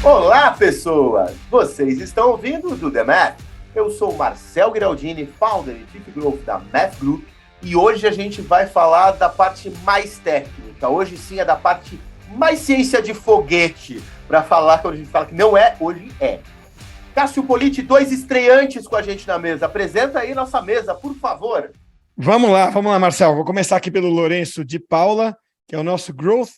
Olá, pessoas! Vocês estão ouvindo o Do The Math? Eu sou o Marcel Giraldini, founder e Chief Growth da Math Group, e hoje a gente vai falar da parte mais técnica. Hoje sim é da parte mais ciência de foguete, para falar que a gente fala que não é, hoje é. Cássio Politi, dois estreantes com a gente na mesa. Apresenta aí nossa mesa, por favor. Vamos lá, Marcel. Vou começar aqui pelo Lourenço de Paula, que é o nosso Growth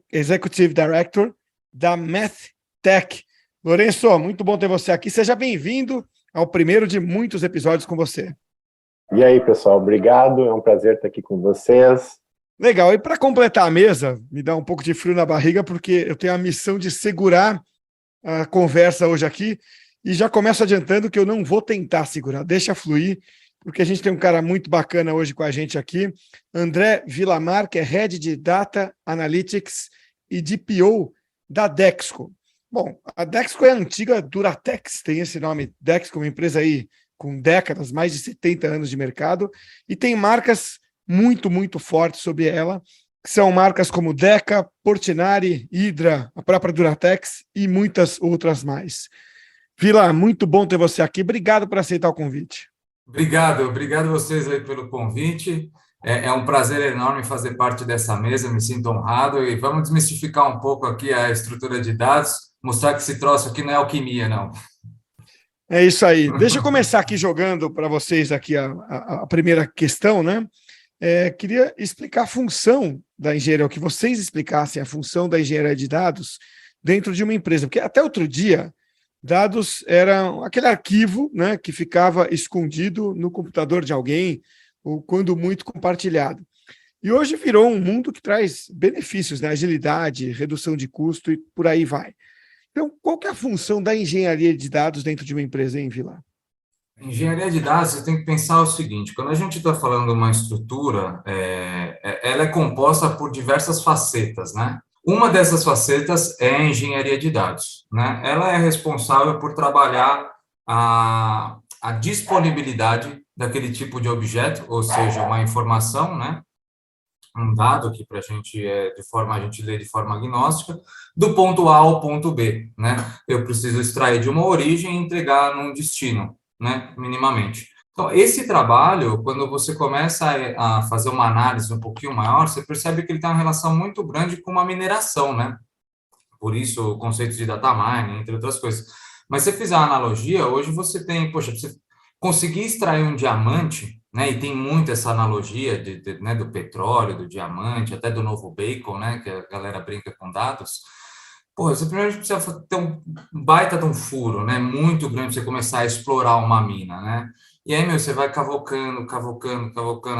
Executive Director da Math Tech. Lourenço, muito bom ter você aqui. Seja bem-vindo ao primeiro de muitos episódios com você. E aí, pessoal, obrigado. É um prazer estar aqui com vocês. Legal. E para completar a mesa, me dá um pouco de frio na barriga, porque eu tenho a missão de segurar a conversa hoje aqui e já começo adiantando que eu não vou tentar segurar, deixa fluir, porque a gente tem um cara muito bacana hoje com a gente aqui, André Vilamar, que é Head de Data Analytics e DPO da Dexco. Bom, a Dexco é a antiga Duratex, tem esse nome, Dexco, uma empresa aí com décadas, mais de 70 anos de mercado, e tem marcas muito fortes sobre ela, que são marcas como Deca, Portinari, Hydra, a própria Duratex e muitas outras mais. Vila, muito bom ter você aqui, obrigado por aceitar o convite. Obrigado vocês aí pelo convite. É um prazer enorme fazer parte dessa mesa, me sinto honrado e vamos desmistificar um pouco aqui a estrutura de dados, mostrar que esse troço aqui não é alquimia, não. É isso aí. Deixa eu começar aqui jogando para vocês aqui a primeira questão, né? Queria explicar a função da engenharia, que vocês explicassem a função da engenharia de dados dentro de uma empresa, porque até outro dia dados eram aquele arquivo, né, que ficava escondido no computador de alguém, ou quando muito compartilhado. E hoje virou um mundo que traz benefícios, né, agilidade, redução de custo e por aí vai. Então, qual que é a função da engenharia de dados dentro de uma empresa, hein, Vila? Engenharia de dados, você tem que pensar o seguinte, quando a gente está falando de uma estrutura, ela é composta por diversas facetas, né? Uma dessas facetas é a engenharia de dados, né? Ela é responsável por trabalhar a disponibilidade daquele tipo de objeto, ou seja, uma informação, né? Um dado que para a gente a gente lê de forma agnóstica, do ponto A ao ponto B, né? Eu preciso extrair de uma origem e entregar num destino, né? Minimamente. Então, esse trabalho, quando você começa a fazer uma análise um pouquinho maior, você percebe que ele tem uma relação muito grande com uma mineração, né? Por isso, o conceito de data mining, entre outras coisas. Mas se você fizer uma analogia, hoje você tem, poxa, você conseguir extrair um diamante, né? E tem muito essa analogia né, do petróleo, do diamante, até do novo bacon, né? Que a galera brinca com dados. Pô, você primeiro precisa ter um baita de um furo, né? Muito grande para você começar a explorar uma mina, né? E aí, você vai cavocando,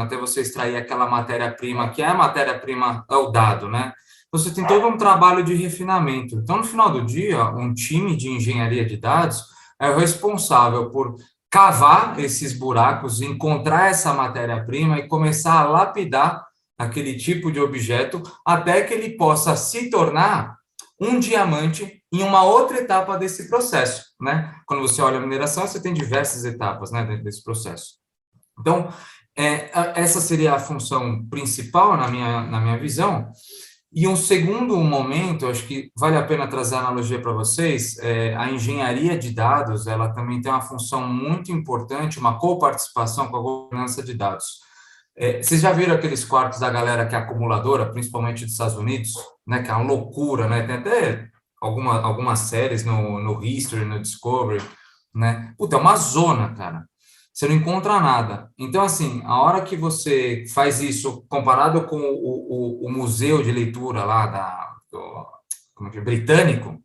até você extrair aquela matéria-prima, que é a matéria-prima, é o dado, né? Você tem todo um trabalho de refinamento. Então, no final do dia, um time de engenharia de dados é o responsável por cavar esses buracos, encontrar essa matéria-prima e começar a lapidar aquele tipo de objeto até que ele possa se tornar um diamante em uma outra etapa desse processo, né? Quando você olha a mineração, você tem diversas etapas, né, dentro desse processo. Então, essa seria a função principal na minha visão. E um segundo momento, acho que vale a pena trazer a analogia para vocês, a engenharia de dados, ela também tem uma função muito importante, uma coparticipação com a governança de dados. Vocês já viram aqueles quartos da galera que é acumuladora, principalmente dos Estados Unidos, né, que é uma loucura, né? Tem até algumas séries no History, no Discovery, né? Puta, é uma zona, cara. Você não encontra nada. Então, assim, a hora que você faz isso, comparado com o museu de leitura lá como é que é, britânico,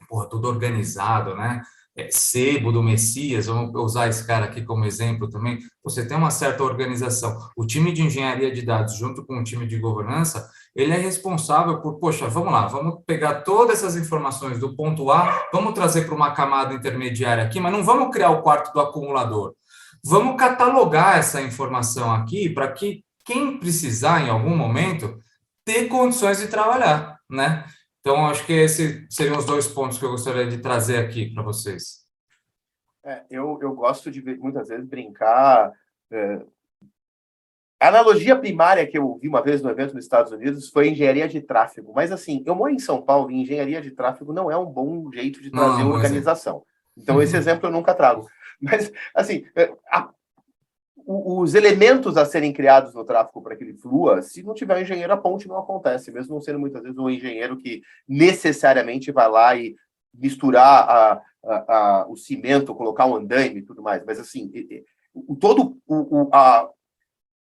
porra, tudo organizado, né? Sebo do Messias, vamos usar esse cara aqui como exemplo também, você tem uma certa organização. O time de engenharia de dados, junto com o time de governança, ele é responsável por, poxa, vamos lá, vamos pegar todas essas informações do ponto A, vamos trazer para uma camada intermediária aqui, mas não vamos criar o quarto do acumulador. Vamos catalogar essa informação aqui para que quem precisar, em algum momento, ter condições de trabalhar, né? Então, acho que esses seriam os dois pontos que eu gostaria de trazer aqui para vocês. Eu gosto de muitas vezes brincar A analogia primária que eu vi uma vez no evento nos Estados Unidos foi engenharia de tráfego. Mas, assim, eu moro em São Paulo e engenharia de tráfego não é um bom jeito de trazer organização. Então, esse exemplo eu nunca trago. Mas, assim, os elementos a serem criados no tráfego para que ele flua, se não tiver um engenheiro, a ponte não acontece, mesmo não sendo muitas vezes um engenheiro que necessariamente vai lá e misturar o cimento, colocar um andaime e tudo mais. Mas, assim, a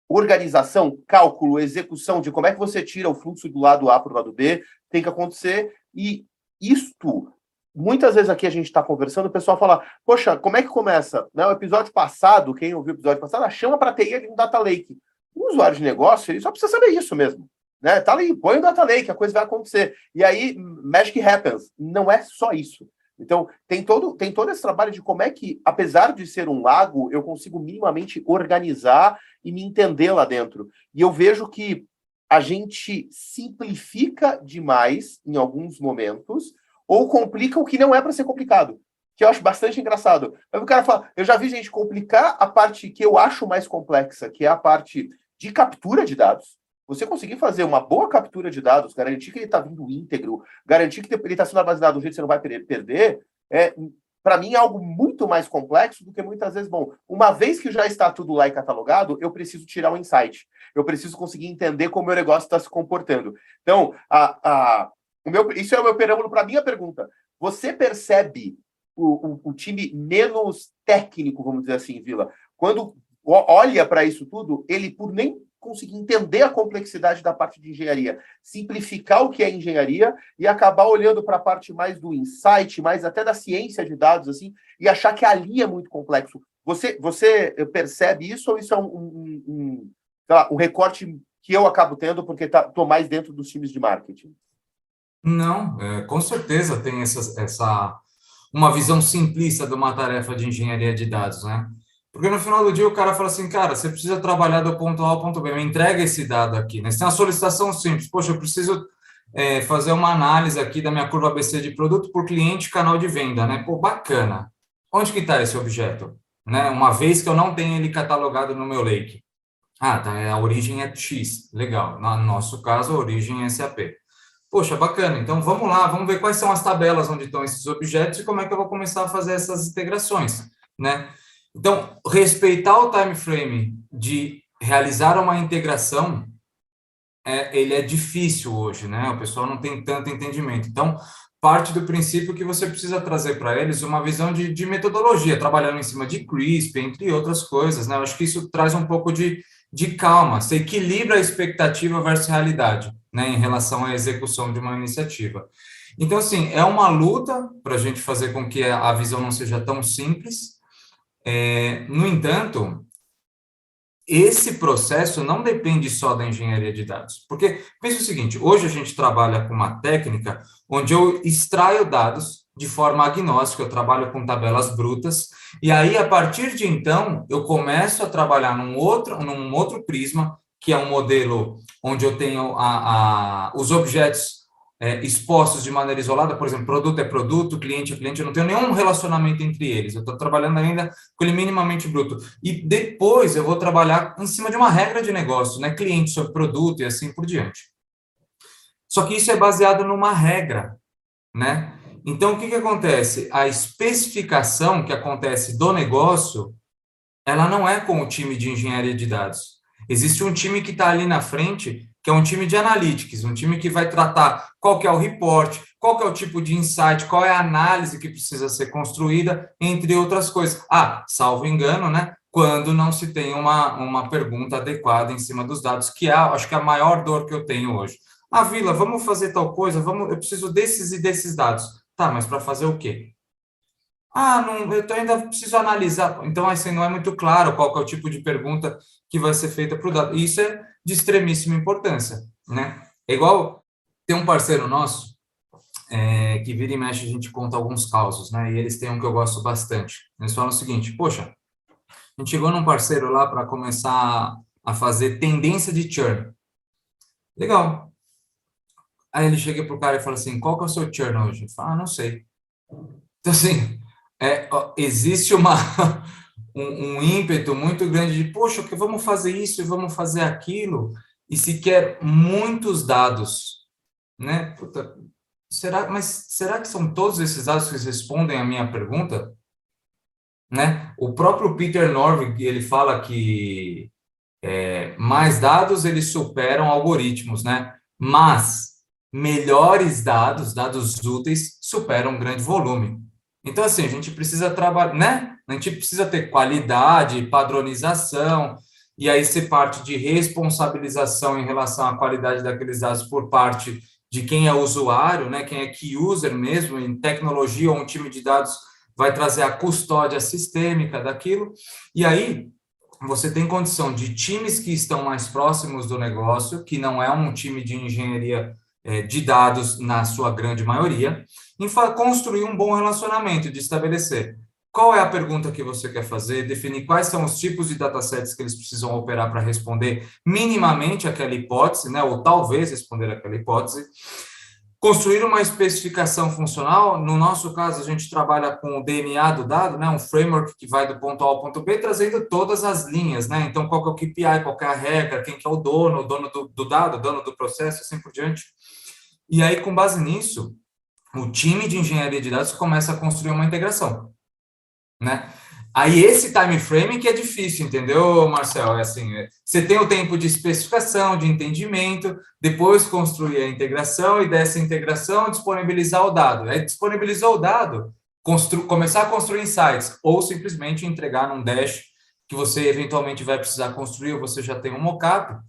organização, cálculo, execução de como é que você tira o fluxo do lado A para o lado B tem que acontecer. E isto, muitas vezes aqui a gente está conversando, o pessoal fala, poxa, como é que começa? Né, o episódio passado, quem ouviu o episódio passado, chama para a TI de um data lake. O usuário de negócio, ele só precisa saber isso mesmo. Né? Tá ali, põe o data lake, a coisa vai acontecer. E aí, magic happens. Não é só isso. Então, tem todo esse trabalho de como é que, apesar de ser um lago, eu consigo minimamente organizar e me entender lá dentro. E eu vejo que a gente simplifica demais em alguns momentos ou complica o que não é para ser complicado, que eu acho bastante engraçado. Aí o cara fala, eu já vi gente complicar a parte que eu acho mais complexa, que é a parte de captura de dados. Você conseguir fazer uma boa captura de dados, garantir que ele está vindo íntegro, garantir que ele está sendo armazenado de um jeito que você não vai perder, para mim é algo muito mais complexo do que muitas vezes, bom, uma vez que já está tudo lá e catalogado, eu preciso tirar um insight. Eu preciso conseguir entender como o meu negócio está se comportando. Então, isso é o meu preâmbulo para a minha pergunta. Você percebe o time menos técnico, vamos dizer assim, Vila, quando olha para isso tudo, ele, por nem conseguir entender a complexidade da parte de engenharia, simplificar o que é engenharia e acabar olhando para a parte mais do insight, mais até da ciência de dados, assim, e achar que ali é muito complexo. Você percebe isso ou isso é sei lá, um recorte que eu acabo tendo porque estou mais dentro dos times de marketing? Não, com certeza tem uma visão simplista de uma tarefa de engenharia de dados, né? Porque no final do dia o cara fala assim, cara, você precisa trabalhar do ponto A ao ponto B, me entrega esse dado aqui, né? Você tem uma solicitação simples, poxa, eu preciso fazer uma análise aqui da minha curva ABC de produto por cliente e canal de venda, né? Pô, bacana. Onde que está esse objeto? Né? Uma vez que eu não tenho ele catalogado no meu lake. Ah, tá, a origem é X, legal. No nosso caso, a origem é SAP. Poxa, bacana. Então, vamos lá, vamos ver quais são as tabelas onde estão esses objetos e como é que eu vou começar a fazer essas integrações, né? Então, respeitar o time frame de realizar uma integração, ele é difícil hoje, né? O pessoal não tem tanto entendimento. Então, parte do princípio que você precisa trazer para eles uma visão de metodologia, trabalhando em cima de CRISP, entre outras coisas, né? Eu acho que isso traz um pouco de calma, você equilibra a expectativa versus realidade, né? Em relação à execução de uma iniciativa. Então, assim, é uma luta para a gente fazer com que a visão não seja tão simples. No entanto, esse processo não depende só da engenharia de dados, porque pensa o seguinte, hoje a gente trabalha com uma técnica onde eu extraio dados de forma agnóstica, eu trabalho com tabelas brutas, e aí, a partir de então, eu começo a trabalhar num outro prisma, que é um modelo onde eu tenho os objetos expostos de maneira isolada, por exemplo, produto é produto, cliente é cliente, eu não tenho nenhum relacionamento entre eles, eu estou trabalhando ainda com ele minimamente bruto. E depois eu vou trabalhar em cima de uma regra de negócio, né? Cliente sobre produto e assim por diante. Só que isso é baseado numa regra, né? Então, o que acontece? A especificação que acontece do negócio, ela não é com o time de engenharia de dados. Existe um time que está ali na frente, que é um time de analytics, um time que vai tratar qual que é o report, qual que é o tipo de insight, qual é a análise que precisa ser construída, entre outras coisas. Salvo engano, né? Quando não se tem uma pergunta adequada em cima dos dados, que acho que é a maior dor que eu tenho hoje. Vila, vamos fazer tal coisa, eu preciso desses e desses dados. Tá, mas para fazer o quê? Não, eu ainda preciso analisar. Então, assim, não é muito claro qual que é o tipo de pergunta que vai ser feita para o dado. E isso é de extremíssima importância, né? É igual, tem um parceiro nosso, que vira e mexe, a gente conta alguns causos, né? E eles têm um que eu gosto bastante. Eles falam o seguinte, poxa, a gente chegou num parceiro lá para começar a fazer tendência de churn. Legal. Aí ele chega para o cara e fala assim, qual que é o seu churn hoje? Ele fala, não sei. Então, assim, existe um ímpeto muito grande de, poxa, que vamos fazer isso e vamos fazer aquilo, e se quer muitos dados, né? Puta, será que são todos esses dados que respondem à minha pergunta? Né? O próprio Peter Norvig, ele fala que mais dados, eles superam algoritmos, né? Mas melhores dados úteis, superam um grande volume. Então, assim, a gente precisa trabalhar, né? A gente precisa ter qualidade, padronização, e aí ser parte de responsabilização em relação à qualidade daqueles dados por parte de quem é usuário, né? Quem é key user mesmo, em tecnologia ou um time de dados vai trazer a custódia sistêmica daquilo, e aí você tem condição de times que estão mais próximos do negócio, que não é um time de engenharia de dados na sua grande maioria, em construir um bom relacionamento, de estabelecer qual é a pergunta que você quer fazer, definir quais são os tipos de datasets que eles precisam operar para responder minimamente aquela hipótese, né, ou talvez responder aquela hipótese, construir uma especificação funcional. No nosso caso, a gente trabalha com o DNA do dado, né, um framework que vai do ponto A ao ponto B, trazendo todas as linhas, né? Então, qual que é o KPI, qual que é a regra, quem que é o dono do dado, o dono do processo, assim por diante. E aí, com base nisso, o time de engenharia de dados começa a construir uma integração, né? Aí esse time frame que é difícil, entendeu, Marcel? É assim, você tem o tempo de especificação, de entendimento, depois construir a integração e dessa integração disponibilizar o dado. Aí disponibilizou o dado, começar a construir insights ou simplesmente entregar num dash que você eventualmente vai precisar construir ou você já tem um mockup,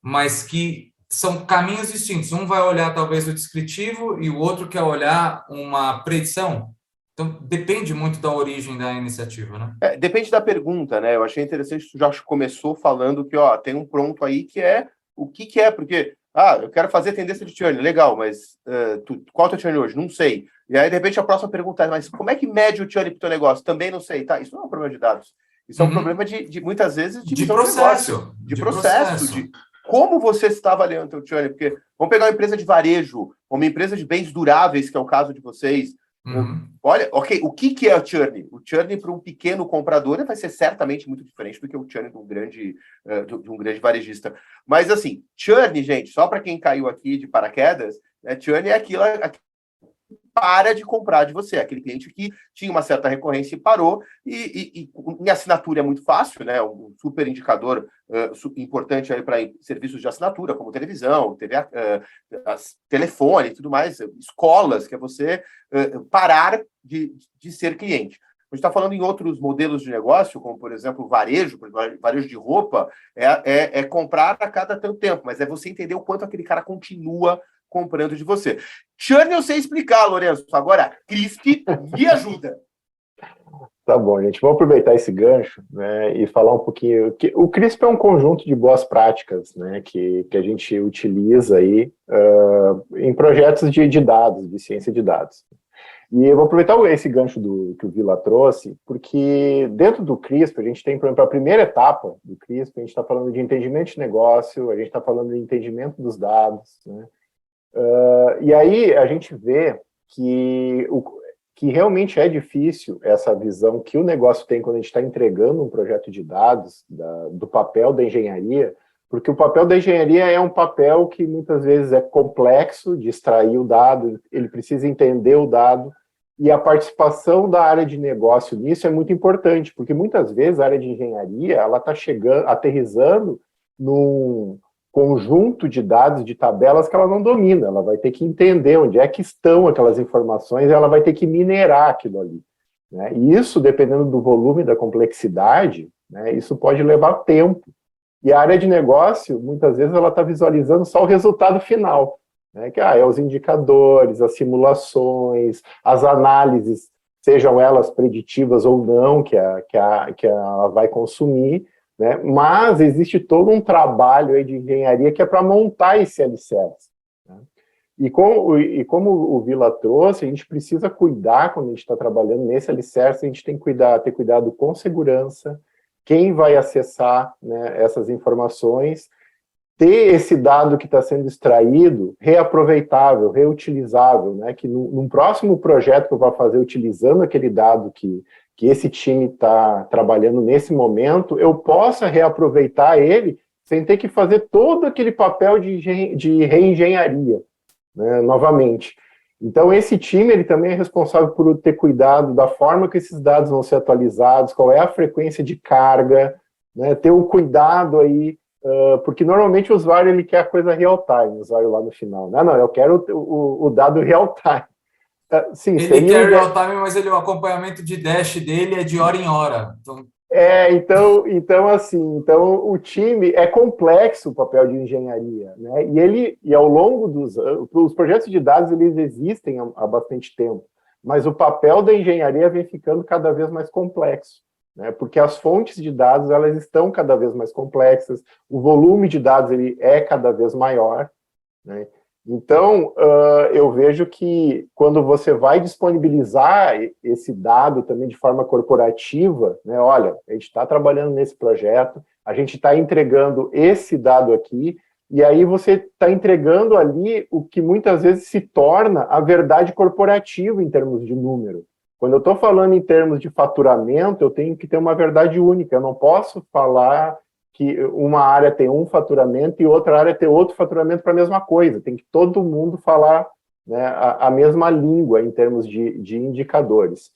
mas que são caminhos distintos. Um vai olhar talvez o descritivo e o outro quer olhar uma predição. Então, depende muito da origem da iniciativa, né? Depende da pergunta, né? Eu achei interessante que tu já começou falando que, tem um pronto aí que é o que é, porque, eu quero fazer tendência de churn, legal, mas qual é o teu churn hoje? Não sei. E aí, de repente, a próxima pergunta é, mas como é que mede o churn para o teu negócio? Também não sei, tá? Isso não é um problema de dados. Isso é um problema de muitas vezes, de processo. De processo, de como você está avaliando o teu churn. Porque vamos pegar uma empresa de varejo, uma empresa de bens duráveis, que é o caso de vocês. Olha, ok, o que é o churn? O churn para um pequeno comprador vai ser certamente muito diferente do que o churn de um grande varejista. Mas assim, churn, gente, só para quem caiu aqui de paraquedas, churn é aquilo que para de comprar de você, aquele cliente que tinha uma certa recorrência e parou, e em assinatura é muito fácil, né? Um super indicador importante aí para serviços de assinatura, como televisão, telefone e tudo mais, escolas, que é você parar de ser cliente. A gente está falando em outros modelos de negócio, como, por exemplo, varejo de roupa, é comprar a cada tanto tempo, mas é você entender o quanto aquele cara continua comprando de você. Churn eu sei explicar, Lourenço. Agora, CRISP, me ajuda. Tá bom, gente. Vamos aproveitar esse gancho, né, e falar um pouquinho. O CRISP é um conjunto de boas práticas, né, que a gente utiliza aí em projetos de dados, de ciência de dados. E eu vou aproveitar esse gancho que o Vila trouxe, porque dentro do CRISP, a gente tem, por exemplo, a primeira etapa do CRISP, a gente está falando de entendimento de negócio, a gente está falando de entendimento dos dados, né? E aí a gente vê que realmente é difícil essa visão que o negócio tem quando a gente está entregando um projeto de dados, do papel da engenharia, porque o papel da engenharia é um papel que muitas vezes é complexo de extrair o dado, ele precisa entender o dado, e a participação da área de negócio nisso é muito importante, porque muitas vezes a área de engenharia ela está aterrissando num conjunto de dados, de tabelas que ela não domina, ela vai ter que entender onde é que estão aquelas informações, ela vai ter que minerar aquilo ali, né? E isso, dependendo do volume, da complexidade, né, isso pode levar tempo. E a área de negócio, muitas vezes, ela está visualizando só o resultado final, né, que é os indicadores, as simulações, as análises, sejam elas preditivas ou não, que ela vai consumir, né? Mas existe todo um trabalho aí de engenharia que é para montar esse alicerce, né? E como o Vila trouxe, a gente precisa cuidar, quando a gente está trabalhando nesse alicerce, a gente tem que ter cuidado com segurança, quem vai acessar, né, essas informações, ter esse dado que está sendo extraído reaproveitável, reutilizável, né, que num próximo projeto que eu vou fazer utilizando aquele dado que que esse time está trabalhando nesse momento, eu possa reaproveitar ele sem ter que fazer todo aquele papel de reengenharia, né, novamente. Então, esse time ele também é responsável por ter cuidado da forma que esses dados vão ser atualizados, qual é a frequência de carga, né, ter o cuidado aí, porque normalmente o usuário ele quer a coisa real-time, o usuário lá no final. Não, eu quero o dado real-time. Sim, ele quer real-time, mas o acompanhamento de dash dele é de hora em hora. Então o time é complexo, o papel de engenharia, né? E ao longo os projetos de dados eles existem há bastante tempo, mas o papel da engenharia vem ficando cada vez mais complexo, né? Porque as fontes de dados elas estão cada vez mais complexas, o volume de dados ele é cada vez maior, né? Então, eu vejo que quando você vai disponibilizar esse dado também de forma corporativa, né, olha, a gente está trabalhando nesse projeto, a gente está entregando esse dado aqui, e aí você está entregando ali o que muitas vezes se torna a verdade corporativa em termos de número. Quando eu estou falando em termos de faturamento, eu tenho que ter uma verdade única, eu não posso falar que uma área tem um faturamento e outra área tem outro faturamento para a mesma coisa. Tem que todo mundo falar, né, a mesma língua em termos de indicadores.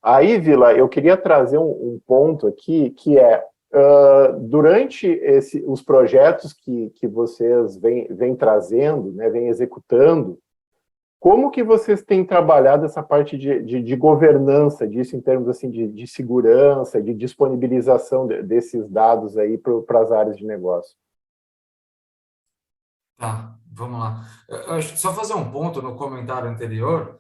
Aí, Vila, eu queria trazer um ponto aqui, que é, durante os projetos que vocês vêm trazendo, né, vêm executando, como que vocês têm trabalhado essa parte de governança disso em termos assim, de segurança, de disponibilização desses dados aí para as áreas de negócio? Tá, vamos lá. Eu acho que só fazer um ponto no comentário anterior.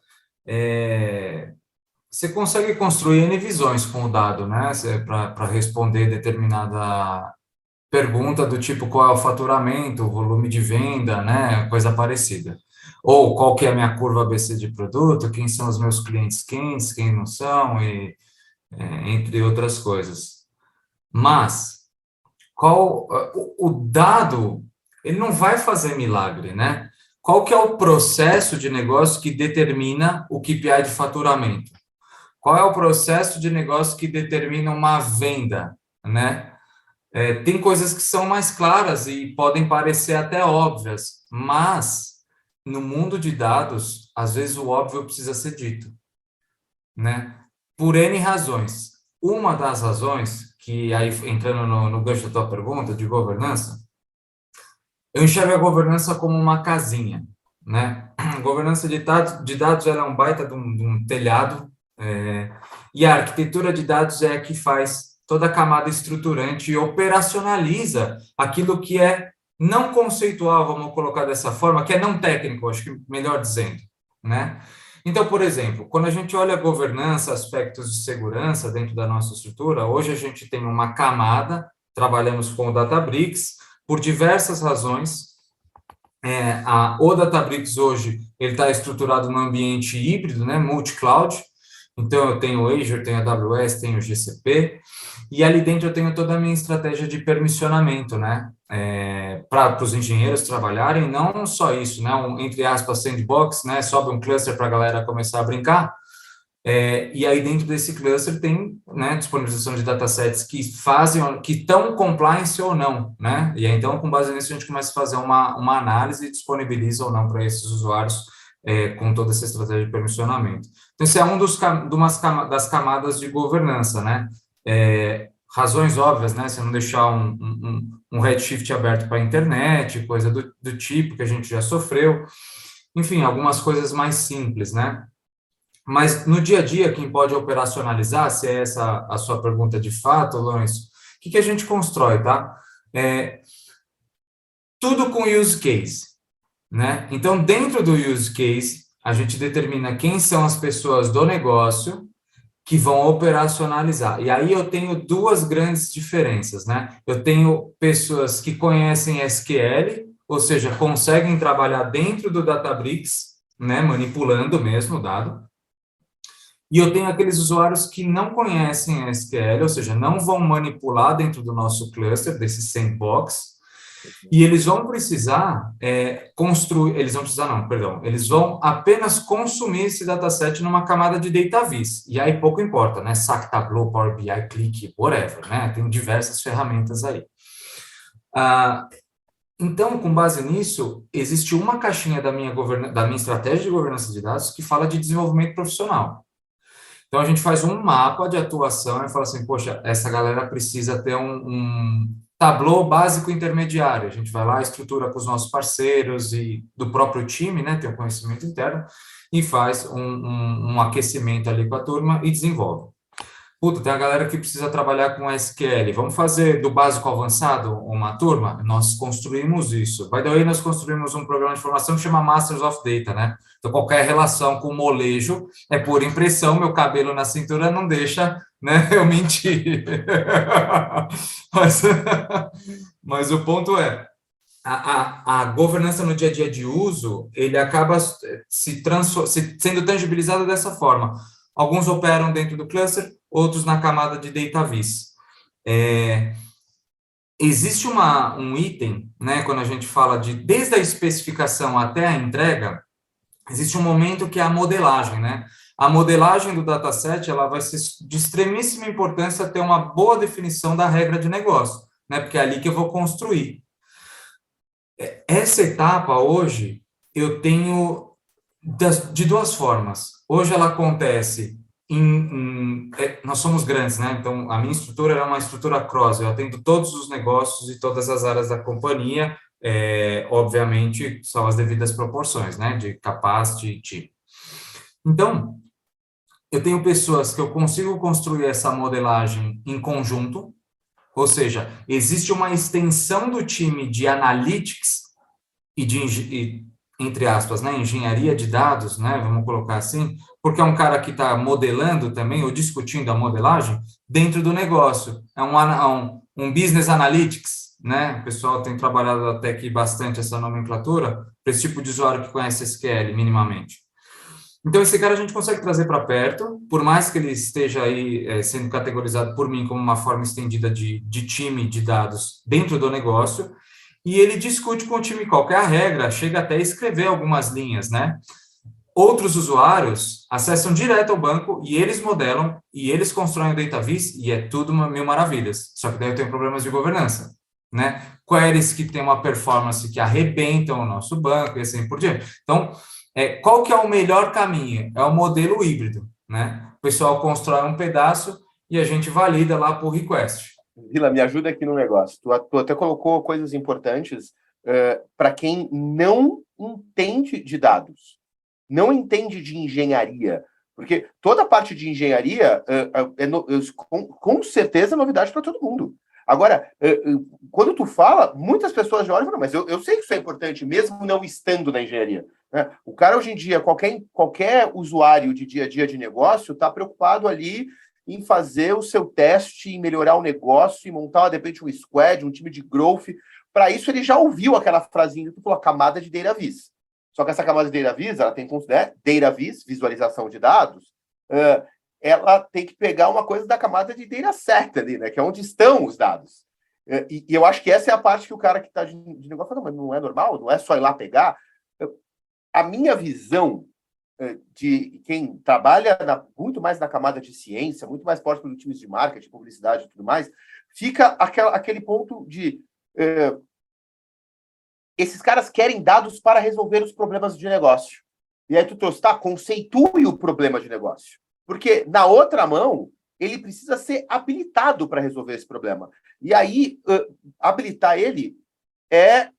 Você consegue construir N visões com o dado, né? Para responder determinada pergunta do tipo qual é o faturamento, o volume de venda, né? Coisa parecida. Ou qual que é a minha curva ABC de produto, quem são os meus clientes quentes, quem não são, entre outras coisas. Mas, o dado, ele não vai fazer milagre, né? Qual que é o processo de negócio que determina o KPI de faturamento? Qual é o processo de negócio que determina uma venda, né? Tem coisas que são mais claras e podem parecer até óbvias, mas no mundo de dados, às vezes o óbvio precisa ser dito, né? Por N razões. Uma das razões, que aí entrando no gancho da tua pergunta, de governança, eu enxergo a governança como uma casinha, né? A governança de dados ela é um baita de um telhado, e a arquitetura de dados é a que faz toda a camada estruturante e operacionaliza aquilo que é não conceitual, vamos colocar dessa forma, que é não técnico, acho que melhor dizendo, né? Então, por exemplo, quando a gente olha a governança, aspectos de segurança dentro da nossa estrutura, hoje a gente tem uma camada, trabalhamos com o Databricks, por diversas razões. O Databricks hoje, ele está estruturado no ambiente híbrido, né, multi-cloud. Então, eu tenho o Azure, tenho a AWS, tenho o GCP, e ali dentro eu tenho toda a minha estratégia de permissionamento, né, para os engenheiros trabalharem, não só isso, né, entre aspas, sandbox, né, sobe um cluster para a galera começar a brincar, e aí dentro desse cluster tem, né, disponibilização de datasets que estão compliance ou não, né, e aí, então com base nisso a gente começa a fazer uma análise e disponibiliza ou não para esses usuários com toda essa estratégia de permissionamento. Então, esse é das camadas de governança, né? Razões óbvias, né? Você não deixar um Redshift aberto para a internet, coisa do tipo que a gente já sofreu. Enfim, algumas coisas mais simples, né? Mas no dia a dia, quem pode operacionalizar, se é essa a sua pergunta de fato, Lourenço, o que a gente constrói, tá? Tudo com use case. Né? Então, dentro do use case, a gente determina quem são as pessoas do negócio que vão operacionalizar. E aí eu tenho duas grandes diferenças, né? Eu tenho pessoas que conhecem SQL, ou seja, conseguem trabalhar dentro do Databricks, né? Manipulando mesmo o dado. E eu tenho aqueles usuários que não conhecem SQL, ou seja, não vão manipular dentro do nosso cluster, desse sandbox, E eles vão precisar construir, eles vão apenas consumir esse dataset numa camada de data vis. E aí pouco importa, né? SAC, Tableau, Power BI, Click, whatever, né? Tem diversas ferramentas aí. Então, com base nisso, existe uma caixinha da minha estratégia de governança de dados que fala de desenvolvimento profissional. Então, a gente faz um mapa de atuação e fala assim, poxa, essa galera precisa ter um Tableau básico intermediário. A gente vai lá, estrutura com os nossos parceiros e do próprio time, né, tem um conhecimento interno, e faz um aquecimento ali com a turma e desenvolve. Puta, tem a galera que precisa trabalhar com SQL. Vamos fazer do básico ao avançado uma turma? Nós construímos isso. By the way, nós construímos um programa de formação que chama Masters of Data, né? Então, qualquer relação com molejo é por impressão. Meu cabelo na cintura não deixa, né, eu mentir. Mas o ponto é, a governança no dia a dia de uso, ele acaba sendo tangibilizado dessa forma. Alguns operam dentro do cluster, outros na camada de data vis. Existe um item, né, quando a gente fala desde a especificação até a entrega, existe um momento que é a modelagem, né? A modelagem do dataset, ela vai ser de extremíssima importância ter uma boa definição da regra de negócio, né? Porque é ali que eu vou construir. Essa etapa, hoje, eu tenho de duas formas. Hoje ela acontece nós somos grandes, né? Então, a minha estrutura é uma estrutura cross, eu atendo todos os negócios e todas as áreas da companhia, obviamente, são as devidas proporções, né? De capacity e time. Então, eu tenho pessoas que eu consigo construir essa modelagem em conjunto, ou seja, existe uma extensão do time de analytics e entre aspas, né, engenharia de dados, né, vamos colocar assim, porque é um cara que está modelando também, ou discutindo a modelagem, dentro do negócio. É um business analytics, né, o pessoal tem trabalhado até aqui bastante essa nomenclatura, para esse tipo de usuário que conhece SQL minimamente. Então, esse cara a gente consegue trazer para perto, por mais que ele esteja aí sendo categorizado por mim como uma forma estendida de time de dados dentro do negócio, e ele discute com o time qual que é a regra, chega até a escrever algumas linhas, né? Outros usuários acessam direto ao banco e eles modelam e eles constroem o data vis e é tudo mil maravilhas. Só que daí eu tenho problemas de governança, né? Queries que tem uma performance que arrebentam o nosso banco e assim por diante. Então, qual que é o melhor caminho? É o modelo híbrido, né? O pessoal constrói um pedaço e a gente valida lá por request. Vila, me ajuda aqui no negócio. Tu até colocou coisas importantes para quem não entende de dados, não entende de engenharia, porque toda a parte de engenharia com certeza é novidade para todo mundo. Agora, quando tu fala, muitas pessoas já olham e falam, mas eu sei que isso é importante, mesmo não estando na engenharia. Né? O cara, hoje em dia, qualquer usuário de dia a dia de negócio está preocupado ali em fazer o seu teste, em melhorar o negócio, em montar, de repente, um squad, um time de growth. Para isso, ele já ouviu aquela frasinha que tu falou, a camada de data vis. Só que essa camada de data vis, ela tem que considerar data vis, visualização de dados, ela tem que pegar uma coisa da camada de data set ali, né? Que é onde estão os dados. E eu acho que essa é a parte que o cara que está de negócio fala, mas não é normal, não é só ir lá pegar. A minha visão de quem trabalha muito mais na camada de ciência, muito mais forte pelos times de marketing, publicidade e tudo mais, fica aquele ponto de esses caras querem dados para resolver os problemas de negócio. E aí tu trouxe, conceitue o problema de negócio. Porque na outra mão, ele precisa ser habilitado para resolver esse problema. E aí, habilitar ele é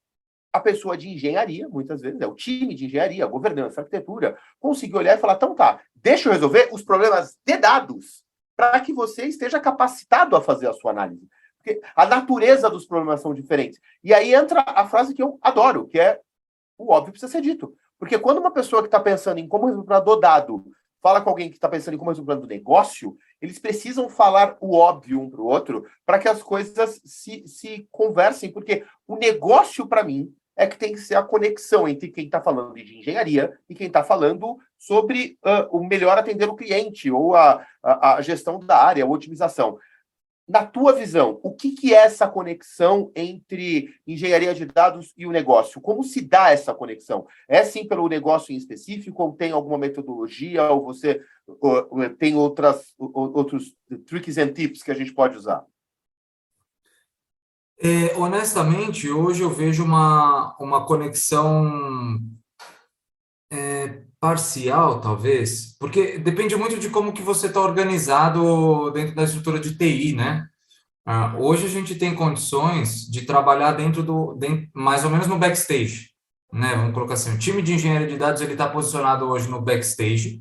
a pessoa de engenharia, muitas vezes, é o time de engenharia, governança, arquitetura, conseguir olhar e falar, então deixa eu resolver os problemas de dados para que você esteja capacitado a fazer a sua análise. Porque a natureza dos problemas são diferentes. E aí entra a frase que eu adoro, que é o óbvio precisa ser dito. Porque quando uma pessoa que está pensando em como resolver o problema do dado fala com alguém que está pensando em como resolver o problema do negócio, eles precisam falar o óbvio um para o outro para que as coisas se conversem. Porque o negócio, para mim, é que tem que ser a conexão entre quem está falando de engenharia e quem está falando sobre o melhor atender o cliente ou a gestão da área, a otimização. Na tua visão, o que é essa conexão entre engenharia de dados e o negócio? Como se dá essa conexão? É sim pelo negócio em específico, ou tem alguma metodologia, ou você tem outros tricks and tips que a gente pode usar? Honestamente, hoje eu vejo uma conexão parcial, talvez, porque depende muito de como que você está organizado dentro da estrutura de TI, né? Hoje a gente tem condições de trabalhar mais ou menos no backstage, né? Vamos colocar assim, o time de engenharia de dados ele está posicionado hoje no backstage,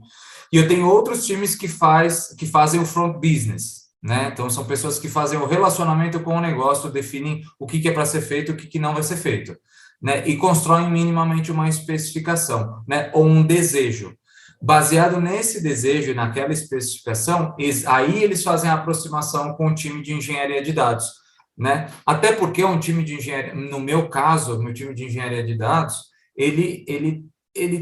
e eu tenho outros times que fazem o front business, né? Então são pessoas que fazem o relacionamento com o negócio, definem o que é para ser feito, o que não vai ser feito, né? E constroem minimamente uma especificação, né? Ou um desejo. Baseado nesse desejo e naquela especificação, aí eles fazem a aproximação com o time de engenharia de dados, né? Até porque um time de engenharia, no meu caso, meu time de engenharia de dados, ele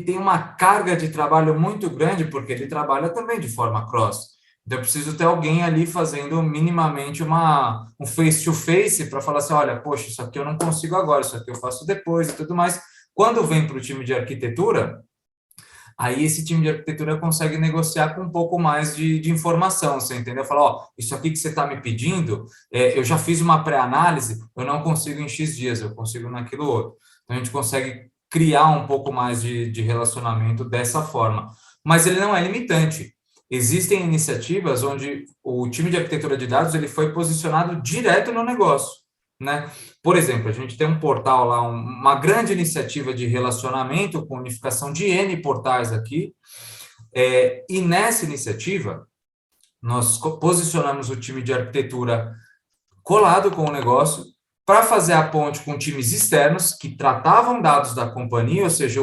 tem uma carga de trabalho muito grande, porque ele trabalha também de forma cross. Então, eu preciso ter alguém ali fazendo minimamente um face-to-face para falar assim, olha, poxa, isso aqui eu não consigo agora, isso aqui eu faço depois e tudo mais. Quando vem para o time de arquitetura, aí esse time de arquitetura consegue negociar com um pouco mais de informação, você entendeu? Fala, ó, isso aqui que você está me pedindo, eu já fiz uma pré-análise, eu não consigo em X dias, eu consigo naquilo outro. Então, a gente consegue criar um pouco mais de relacionamento dessa forma. Mas ele não é limitante. Existem iniciativas onde o time de arquitetura de dados ele foi posicionado direto no negócio, né? Por exemplo, a gente tem um portal lá, uma grande iniciativa de relacionamento com unificação de N portais aqui, e nessa iniciativa, nós posicionamos o time de arquitetura colado com o negócio para fazer a ponte com times externos que tratavam dados da companhia, ou seja,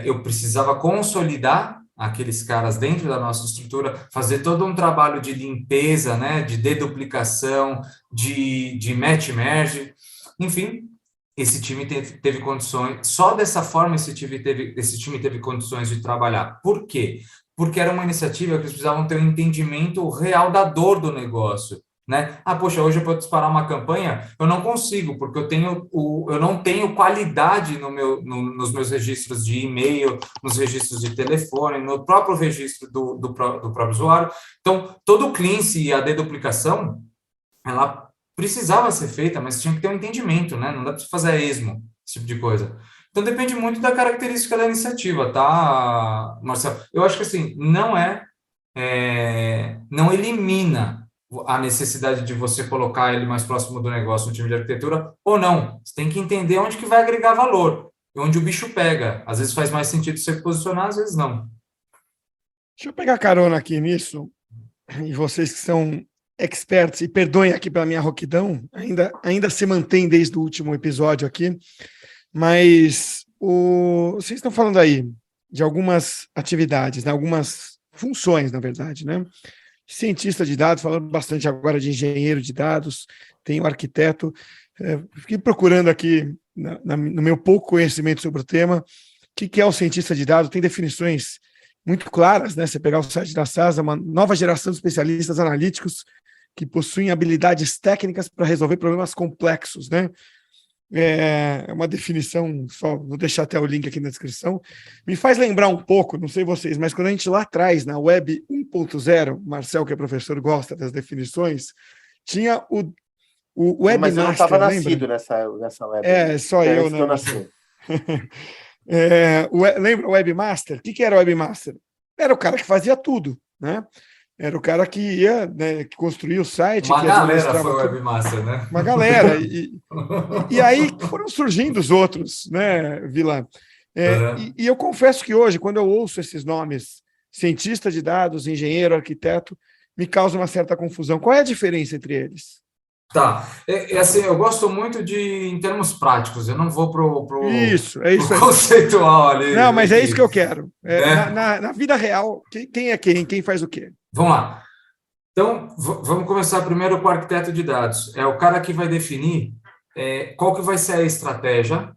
eu precisava consolidar aqueles caras dentro da nossa estrutura, fazer todo um trabalho de limpeza, né, de deduplicação, de match merge, enfim, esse time teve condições, só dessa forma esse time teve condições de trabalhar. Por quê? Porque era uma iniciativa que eles precisavam ter um entendimento real da dor do negócio, né? Poxa, hoje eu vou disparar uma campanha, eu não consigo, porque eu não tenho qualidade nos meus registros de e-mail, nos registros de telefone, no próprio registro do próprio usuário. Então, todo o cleanse e a deduplicação, ela precisava ser feita, mas tinha que ter um entendimento, né? Não dá para fazer a esmo, esse tipo de coisa. Então, depende muito da característica da iniciativa, tá, Marcelo? Eu acho que, assim, não elimina a necessidade de você colocar ele mais próximo do negócio, no time de arquitetura, ou não. Você tem que entender onde que vai agregar valor, onde o bicho pega. Às vezes faz mais sentido você posicionar, às vezes não. Deixa eu pegar carona aqui nisso, e vocês que são experts, e perdoem aqui pela minha rouquidão, ainda se mantém desde o último episódio aqui, mas vocês estão falando aí de algumas atividades, né, algumas funções, na verdade, né? Cientista de dados, falando bastante agora de engenheiro de dados, tem o arquiteto. Fiquei procurando aqui, no meu pouco conhecimento sobre o tema, o que é o cientista de dados. Tem definições muito claras, né? Você pegar o site da SAS, uma nova geração de especialistas analíticos que possuem habilidades técnicas para resolver problemas complexos, né? É uma definição, só vou deixar até o link aqui na descrição, me faz lembrar um pouco, não sei vocês, mas quando a gente lá atrás, na Web 1.0, Marcel, que é professor, gosta das definições, tinha o Webmaster. Mas eu não estava nascido nessa web. Só eu, né? Lembra o Webmaster? O que era o Webmaster? Era o cara que fazia tudo, né? Era o cara que ia, né, que construía o site. Uma galera foi o Webmaster, né? Uma galera. E aí foram surgindo os outros, né, Vila? E eu confesso que hoje, quando eu ouço esses nomes, cientista de dados, engenheiro, arquiteto, me causa uma certa confusão. Qual é a diferença entre eles? Tá. Assim, eu gosto muito em termos práticos, eu não vou pro isso conceitual ali. Não, mas é isso que eu quero. Na vida real, quem é quem faz o quê? Vamos lá. Então, vamos começar primeiro com o arquiteto de dados. É o cara que vai definir qual que vai ser a estratégia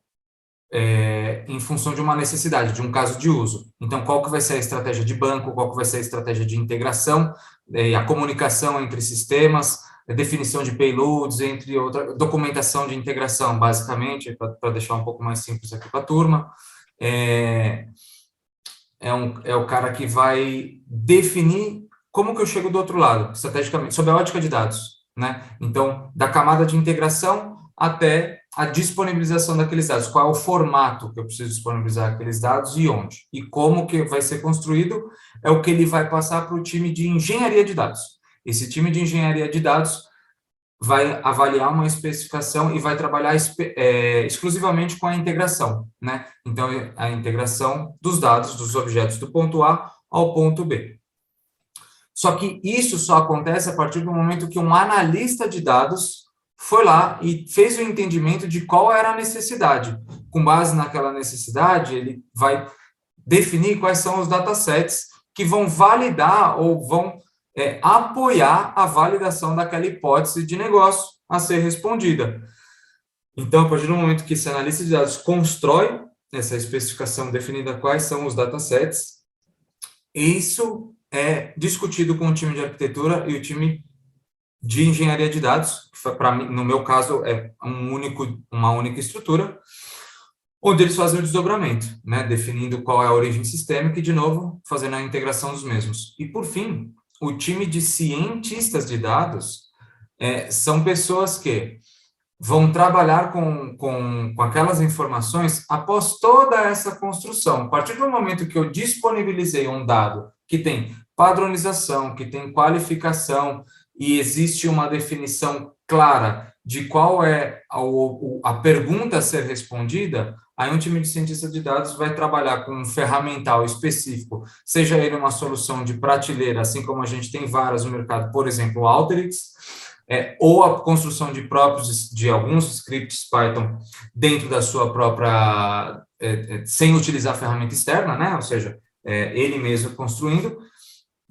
em função de uma necessidade, de um caso de uso. Então, qual que vai ser a estratégia de banco, qual que vai ser a estratégia de integração, a comunicação entre sistemas, definição de payloads, entre outras, documentação de integração, basicamente, para deixar um pouco mais simples aqui para a turma. É o cara que vai definir como que eu chego do outro lado, estrategicamente, sob a ótica de dados, né? Então, da camada de integração até a disponibilização daqueles dados, qual é o formato que eu preciso disponibilizar aqueles dados e onde, e como que vai ser construído, é o que ele vai passar para o time de engenharia de dados. Esse time de engenharia de dados vai avaliar uma especificação e vai trabalhar exclusivamente com a integração, né? Então, a integração dos dados, dos objetos do ponto A ao ponto B. Só que isso só acontece a partir do momento que um analista de dados foi lá e fez o entendimento de qual era a necessidade. Com base naquela necessidade, ele vai definir quais são os datasets que vão validar ou vão apoiar a validação daquela hipótese de negócio a ser respondida. Então, a partir do momento que esse analista de dados constrói essa especificação definida quais são os datasets, isso é discutido com o time de arquitetura e o time de engenharia de dados, que para mim, no meu caso, é uma única estrutura, onde eles fazem o desdobramento, né, definindo qual é a origem sistêmica e, de novo, fazendo a integração dos mesmos. E, por fim, o time de cientistas de dados são pessoas que vão trabalhar com aquelas informações após toda essa construção. A partir do momento que eu disponibilizei um dado que tem padronização, que tem qualificação e existe uma definição clara de qual é a pergunta a ser respondida, aí um time de cientista de dados vai trabalhar com um ferramental específico, seja ele uma solução de prateleira, assim como a gente tem várias no mercado, por exemplo, o Alteryx, ou a construção de alguns scripts Python dentro da sua própria, sem utilizar ferramenta externa, né? Ou seja, ele mesmo construindo,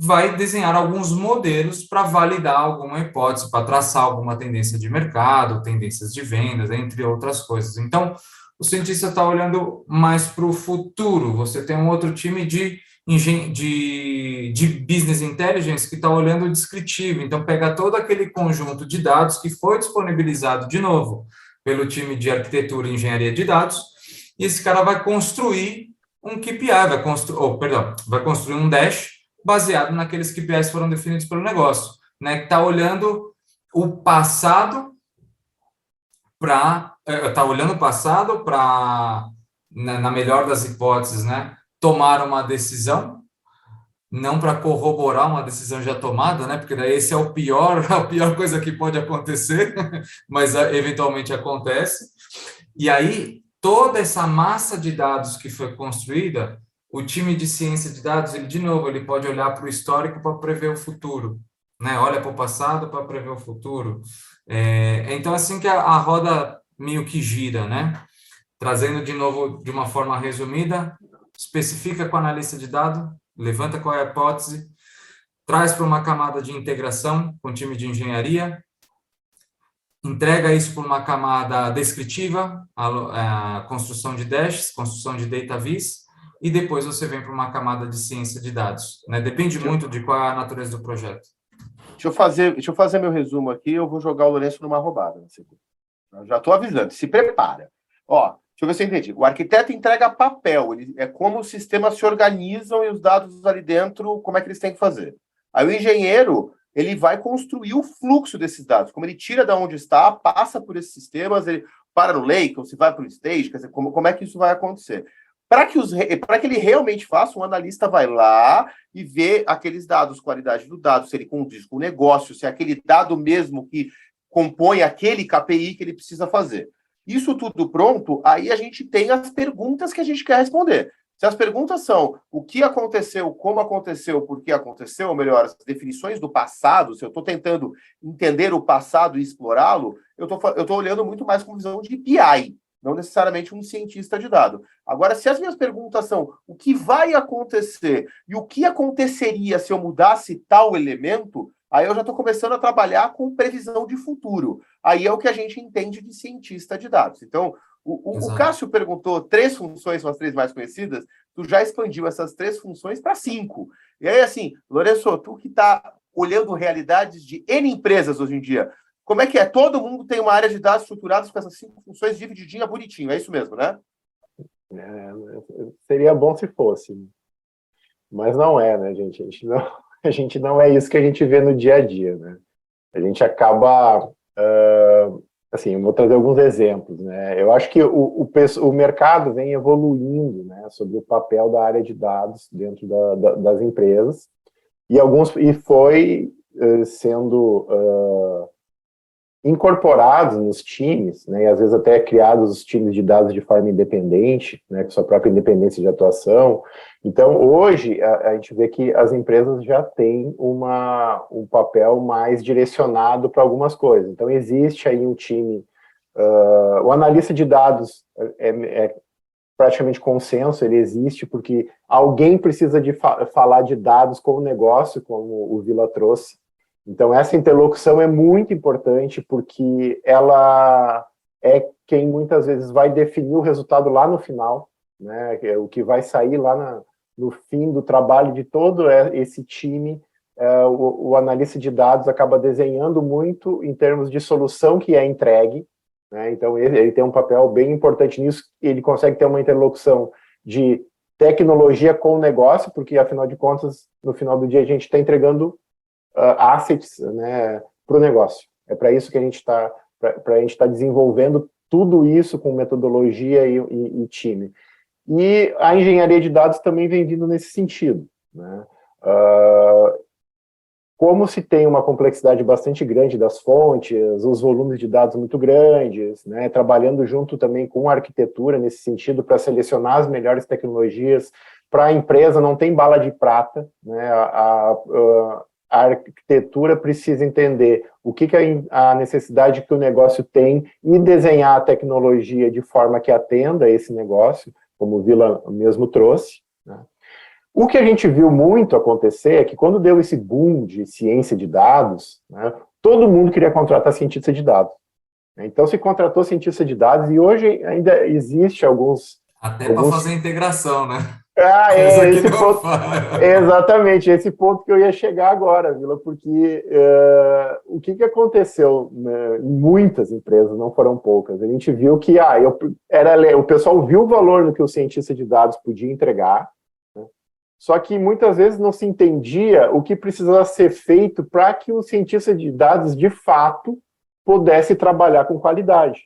vai desenhar alguns modelos para validar alguma hipótese, para traçar alguma tendência de mercado, tendências de vendas, entre outras coisas. Então, o cientista está olhando mais para o futuro. Você tem um outro time de business intelligence que está olhando o descritivo. Então, pega todo aquele conjunto de dados que foi disponibilizado, de novo, pelo time de arquitetura e engenharia de dados, e esse cara vai construir um KPI, vai construir um dash baseado naqueles KPIs que foram definidos pelo negócio, né? Que está olhando o passado para, na melhor das hipóteses, né? Tomar uma decisão, não para corroborar uma decisão já tomada, né? Porque daí esse é a pior coisa que pode acontecer, mas eventualmente acontece. E aí, toda essa massa de dados que foi construída, o time de ciência de dados, ele, de novo, ele pode olhar para o histórico para prever o futuro, né? Olha para o passado para prever o futuro. Então, assim que a roda meio que gira, né? Trazendo, de novo, de uma forma resumida, especifica com o analista de dados, levanta qual é a hipótese, traz para uma camada de integração com o time de engenharia, entrega isso para uma camada descritiva, a construção de dashes, construção de data vis, e depois você vem para uma camada de ciência de dados, né? Depende muito de qual é a natureza do projeto. Deixa eu fazer meu resumo aqui, eu vou jogar o Lourenço numa roubada. Eu já estou avisando, se prepara. Ó, deixa eu ver se eu entendi. O arquiteto entrega papel, é como os sistemas se organizam e os dados ali dentro, como é que eles têm que fazer. Aí o engenheiro, ele vai construir o fluxo desses dados, como ele tira de onde está, passa por esses sistemas, ele para no lake, ou se vai para o stage, quer dizer, como é que isso vai acontecer. Para que ele realmente faça, um analista vai lá e vê aqueles dados, qualidade do dado, se ele condiz com o negócio, se é aquele dado mesmo que compõe aquele KPI que ele precisa fazer. Isso tudo pronto, aí a gente tem as perguntas que a gente quer responder. Se as perguntas são o que aconteceu, como aconteceu, por que aconteceu, ou melhor, as definições do passado, se eu estou tentando entender o passado e explorá-lo, eu estou olhando muito mais com visão de PI, não necessariamente um cientista de dados. Agora, se as minhas perguntas são o que vai acontecer e o que aconteceria se eu mudasse tal elemento, aí eu já estou começando a trabalhar com previsão de futuro. Aí é o que a gente entende de cientista de dados. Então, o Cássio perguntou 3 funções, são as 3 mais conhecidas, tu já expandiu essas 3 funções para 5. E aí, assim, Lourenço, tu que está olhando realidades de N empresas hoje em dia. Como é que é? Todo mundo tem uma área de dados estruturada com essas 5 funções divididinha bonitinho, é isso mesmo, né? Seria bom se fosse, mas não é, né, gente? A gente não é isso que a gente vê no dia a dia, né? A gente acaba, assim, eu vou trazer alguns exemplos, né? Eu acho que o mercado vem evoluindo, né, sobre o papel da área de dados dentro das empresas, e foi sendo incorporados nos times, né, e às vezes até criados os times de dados de forma independente, né, com sua própria independência de atuação. Então, hoje, a gente vê que as empresas já têm um papel mais direcionado para algumas coisas. Então, existe aí um time, o analista de dados é praticamente consenso, ele existe porque alguém precisa de falar de dados com o negócio, como o Vila trouxe. Então, essa interlocução é muito importante porque ela é quem muitas vezes vai definir o resultado lá no final, né? O que vai sair lá no fim do trabalho de todo esse time. O analista de dados acaba desenhando muito em termos de solução que é entregue, né? Então, ele tem um papel bem importante nisso. Ele consegue ter uma interlocução de tecnologia com o negócio, porque, afinal de contas, no final do dia, a gente está entregando assets, né, para o negócio. É para isso que a gente está desenvolvendo tudo isso com metodologia e time. E a engenharia de dados também vem vindo nesse sentido, né? Como se tem uma complexidade bastante grande das fontes, os volumes de dados muito grandes, né, trabalhando junto também com a arquitetura nesse sentido para selecionar as melhores tecnologias, para a empresa não tem bala de prata, né, a arquitetura precisa entender o que é a necessidade que o negócio tem e desenhar a tecnologia de forma que atenda a esse negócio, como o Vila mesmo trouxe, né. O que a gente viu muito acontecer é que quando deu esse boom de ciência de dados, né, todo mundo queria contratar cientista de dados. Então se contratou cientista de dados e hoje ainda existe alguns... Até para fazer integração, né? Esse ponto, exatamente, esse ponto que eu ia chegar agora, Vila, porque o que aconteceu, né, em muitas empresas, não foram poucas, a gente viu que o pessoal viu o valor no que o cientista de dados podia entregar, né, só que muitas vezes não se entendia o que precisava ser feito para que o cientista de dados, de fato, pudesse trabalhar com qualidade.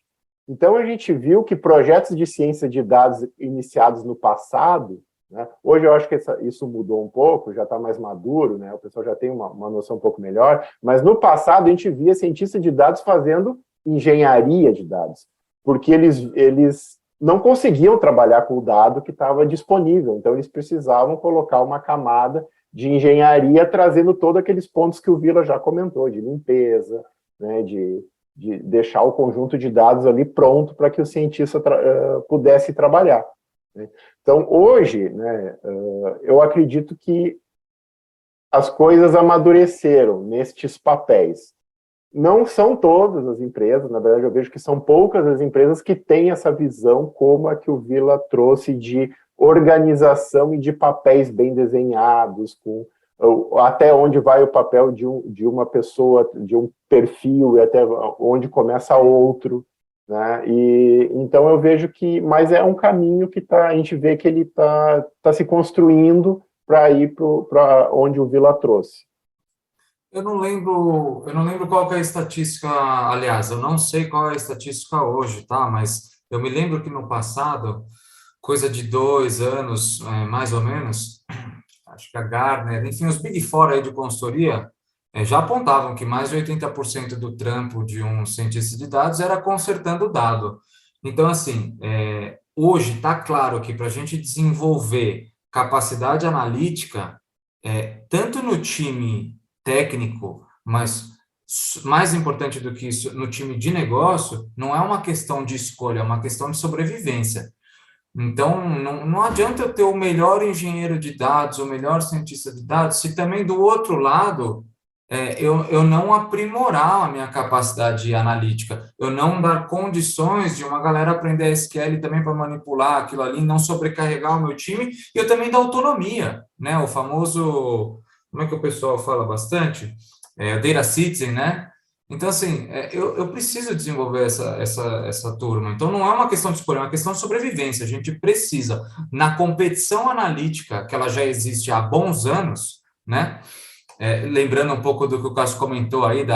Então, a gente viu que projetos de ciência de dados iniciados no passado, né, hoje eu acho que isso mudou um pouco, já está mais maduro, né, o pessoal já tem uma noção um pouco melhor, mas no passado a gente via cientistas de dados fazendo engenharia de dados, porque eles não conseguiam trabalhar com o dado que estava disponível, então eles precisavam colocar uma camada de engenharia trazendo todos aqueles pontos que o Vila já comentou, de limpeza, né, de deixar o conjunto de dados ali pronto para que o cientista pudesse trabalhar, né? Então, hoje, né, eu acredito que as coisas amadureceram nestes papéis. Não são todas as empresas, na verdade eu vejo que são poucas as empresas que têm essa visão como a que o Vila trouxe de organização e de papéis bem desenhados, com até onde vai o papel de uma pessoa, de um perfil, e até onde começa outro, né? E então eu vejo que, mas é um caminho que a gente vê que ele tá se construindo para ir para onde o Vila trouxe. Eu não lembro qual que é a estatística, aliás, eu não sei qual é a estatística hoje, tá? Mas eu me lembro que no passado, coisa de 2 anos, mais ou menos, acho que a Gartner, enfim, os Big Four aí de consultoria, já apontavam que mais de 80% do trampo de um cientista de dados era consertando o dado. Então, assim, hoje está claro que para a gente desenvolver capacidade analítica, tanto no time técnico, mas mais importante do que isso, no time de negócio, não é uma questão de escolha, é uma questão de sobrevivência. Então, não adianta eu ter o melhor engenheiro de dados, o melhor cientista de dados, se também do outro lado eu não aprimorar a minha capacidade analítica, eu não dar condições de uma galera aprender SQL também para manipular aquilo ali, não sobrecarregar o meu time, e eu também dar autonomia, né? O famoso como é que o pessoal fala bastante? Data Citizen, né? Então, assim, eu preciso desenvolver essa turma. Então, não é uma questão de escolha, é uma questão de sobrevivência. A gente precisa, na competição analítica, que ela já existe há bons anos, né? Lembrando um pouco do que o Cássio comentou aí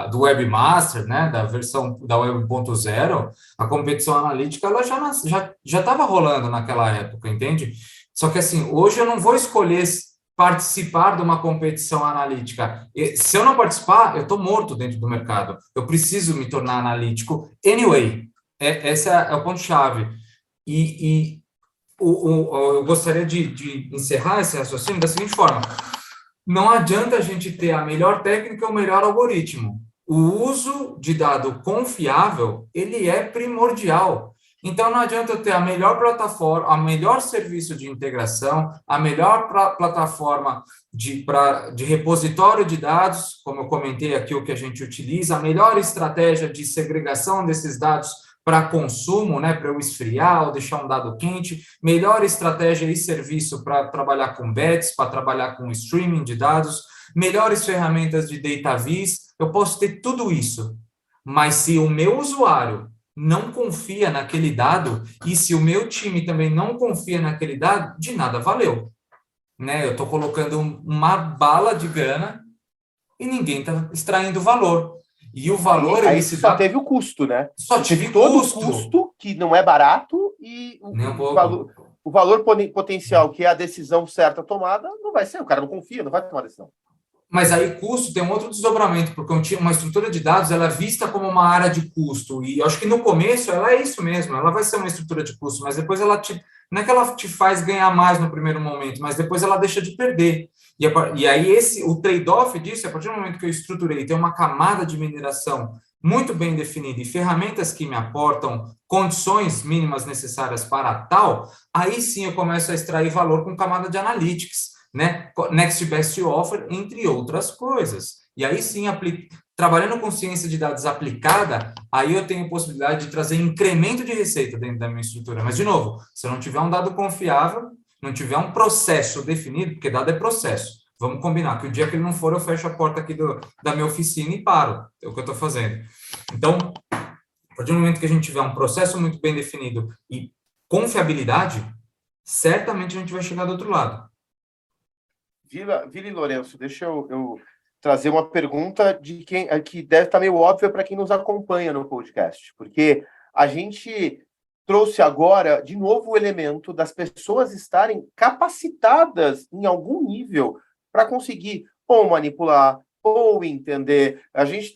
do Webmaster, né? Da versão da Web 1.0, a competição analítica ela já estava rolando naquela época, entende? Só que, assim, hoje eu não vou escolher participar de uma competição analítica. Se eu não participar, eu estou morto dentro do mercado. Eu preciso me tornar analítico anyway. Esse é o ponto-chave. Eu gostaria de encerrar esse raciocínio da seguinte forma. Não adianta a gente ter a melhor técnica ou o melhor algoritmo. O uso de dado confiável, ele é primordial. Então, não adianta eu ter a melhor plataforma, a melhor serviço de integração, a melhor plataforma de repositório de dados, como eu comentei aqui, o que a gente utiliza, a melhor estratégia de segregação desses dados para consumo, né, para eu esfriar ou deixar um dado quente, melhor estratégia e serviço para trabalhar com bets, para trabalhar com streaming de dados, melhores ferramentas de data viz, eu posso ter tudo isso, mas se o meu usuário não confia naquele dado, e se o meu time também não confia naquele dado, de nada valeu. Né? Eu estou colocando uma bala de grana e ninguém está extraindo valor. E o valor... Aí só teve o custo, né? Só tive todo o custo, que não é barato, e o valor potencial, que é a decisão certa tomada, não vai ser. O cara não confia, não vai tomar decisão. Mas aí custo tem um outro desdobramento, porque uma estrutura de dados ela é vista como uma área de custo, e eu acho que no começo ela é isso mesmo, ela vai ser uma estrutura de custo, mas depois não é que ela te faz ganhar mais no primeiro momento, mas depois ela deixa de perder. E aí o trade-off disso, a partir do momento que eu estruturei, tem uma camada de mineração muito bem definida e ferramentas que me aportam condições mínimas necessárias para tal, aí sim eu começo a extrair valor com camada de analytics, né? Next Best Offer, entre outras coisas. E aí sim, trabalhando com ciência de dados aplicada, aí eu tenho possibilidade de trazer incremento de receita dentro da minha estrutura. Mas, de novo, se eu não tiver um dado confiável, não tiver um processo definido, porque dado é processo, vamos combinar que o dia que ele não for, eu fecho a porta aqui da minha oficina e paro. É o que eu estou fazendo. Então, a partir do momento que a gente tiver um processo muito bem definido e confiabilidade, certamente a gente vai chegar do outro lado. Vila e Lourenço, deixa eu trazer uma pergunta de quem que deve estar meio óbvia para quem nos acompanha no podcast, porque a gente trouxe agora, de novo, o elemento das pessoas estarem capacitadas em algum nível para conseguir ou manipular, ou entender. A gente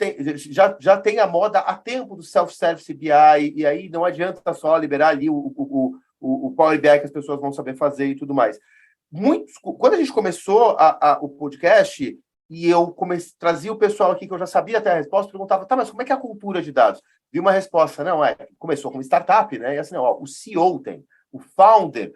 já tem a moda há tempo do self-service BI, e aí não adianta só liberar ali o Power BI que as pessoas vão saber fazer e tudo mais. Quando a gente começou o podcast, e eu trazia o pessoal aqui que eu já sabia até a resposta, perguntava, tá, mas como é que é a cultura de dados? Vi uma resposta, não, começou como startup, né? E assim, ó, o CEO tem, o founder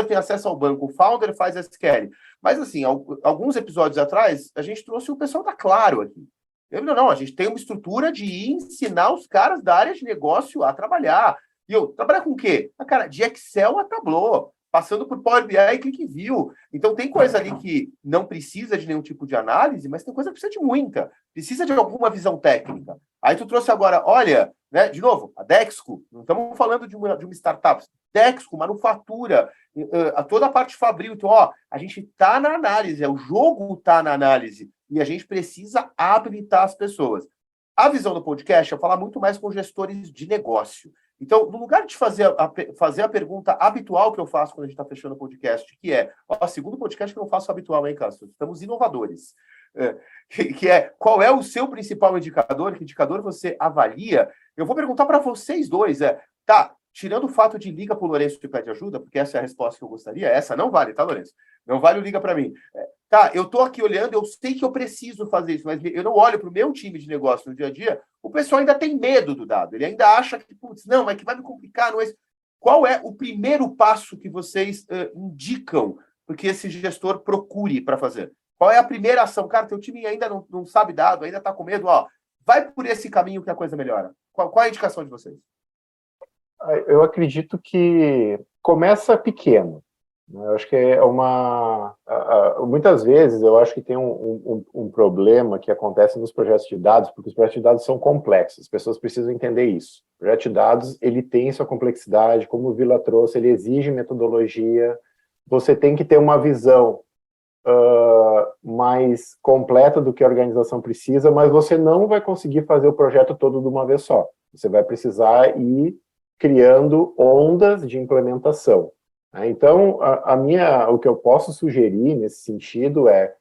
tem acesso ao banco, o founder faz SQL. Mas assim, alguns episódios atrás, a gente trouxe o pessoal da Claro aqui. Não, a gente tem uma estrutura de ensinar os caras da área de negócio a trabalhar. E trabalhar com o quê? Cara, de Excel a Tableau, passando por Power BI e ClickView. Então, tem coisa ali que não precisa de nenhum tipo de análise, mas tem coisa que precisa de muita. Precisa de alguma visão técnica. Aí tu trouxe agora, olha, né, de novo, a Dexco, não estamos falando de uma startup. Dexco, manufatura, toda a parte fabril. Então, a gente está na análise, o jogo está na análise, e a gente precisa habilitar as pessoas. A visão do podcast é falar muito mais com gestores de negócio. Então, no lugar de fazer a pergunta habitual que eu faço quando a gente está fechando o podcast, que é, segundo podcast que eu não faço habitual, hein, Cássio? Estamos inovadores. Que é, qual é o seu principal indicador? Que indicador você avalia? Eu vou perguntar para vocês dois. Tirando o fato de liga para o Lourenço e pede ajuda, porque essa é a resposta que eu gostaria, essa não vale, tá, Lourenço? Não vale o liga para mim. Eu estou aqui olhando, eu sei que eu preciso fazer isso, mas eu não olho para o meu time de negócio no dia a dia, o pessoal ainda tem medo do dado, ele ainda acha que, não, mas que vai me complicar, não é isso. Qual é o primeiro passo que vocês indicam porque esse gestor procure para fazer? Qual é a primeira ação? Cara, teu time ainda não sabe dado, ainda está com medo, vai por esse caminho que a coisa melhora. Qual é a indicação de vocês? Eu acredito que começa pequeno. Eu acho que é muitas vezes eu acho que tem um problema que acontece nos projetos de dados, porque os projetos de dados são complexos, as pessoas precisam entender isso. O projeto de dados, ele tem sua complexidade, como o Vila trouxe, ele exige metodologia, você tem que ter uma visão mais completa do que a organização precisa, mas você não vai conseguir fazer o projeto todo de uma vez só. Você vai precisar ir criando ondas de implementação. Então, o que eu posso sugerir nesse sentido é,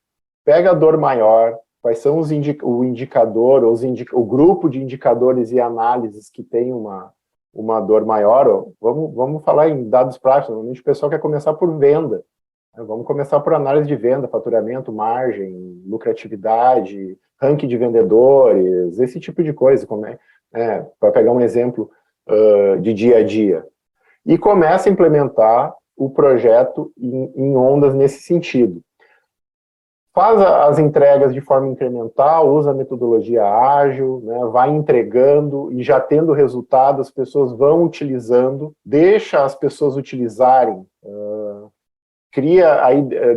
pega a dor maior, quais são o indicador, o grupo de indicadores e análises que tem uma dor maior. Vamos falar em dados práticos, normalmente o pessoal quer começar por venda. Vamos começar por análise de venda, faturamento, margem, lucratividade, ranking de vendedores, esse tipo de coisa, para pegar um exemplo de dia a dia. E começa a implementar o projeto em ondas nesse sentido. Faz as entregas de forma incremental, usa a metodologia ágil, né, vai entregando e já tendo resultado, as pessoas vão utilizando, deixa as pessoas utilizarem,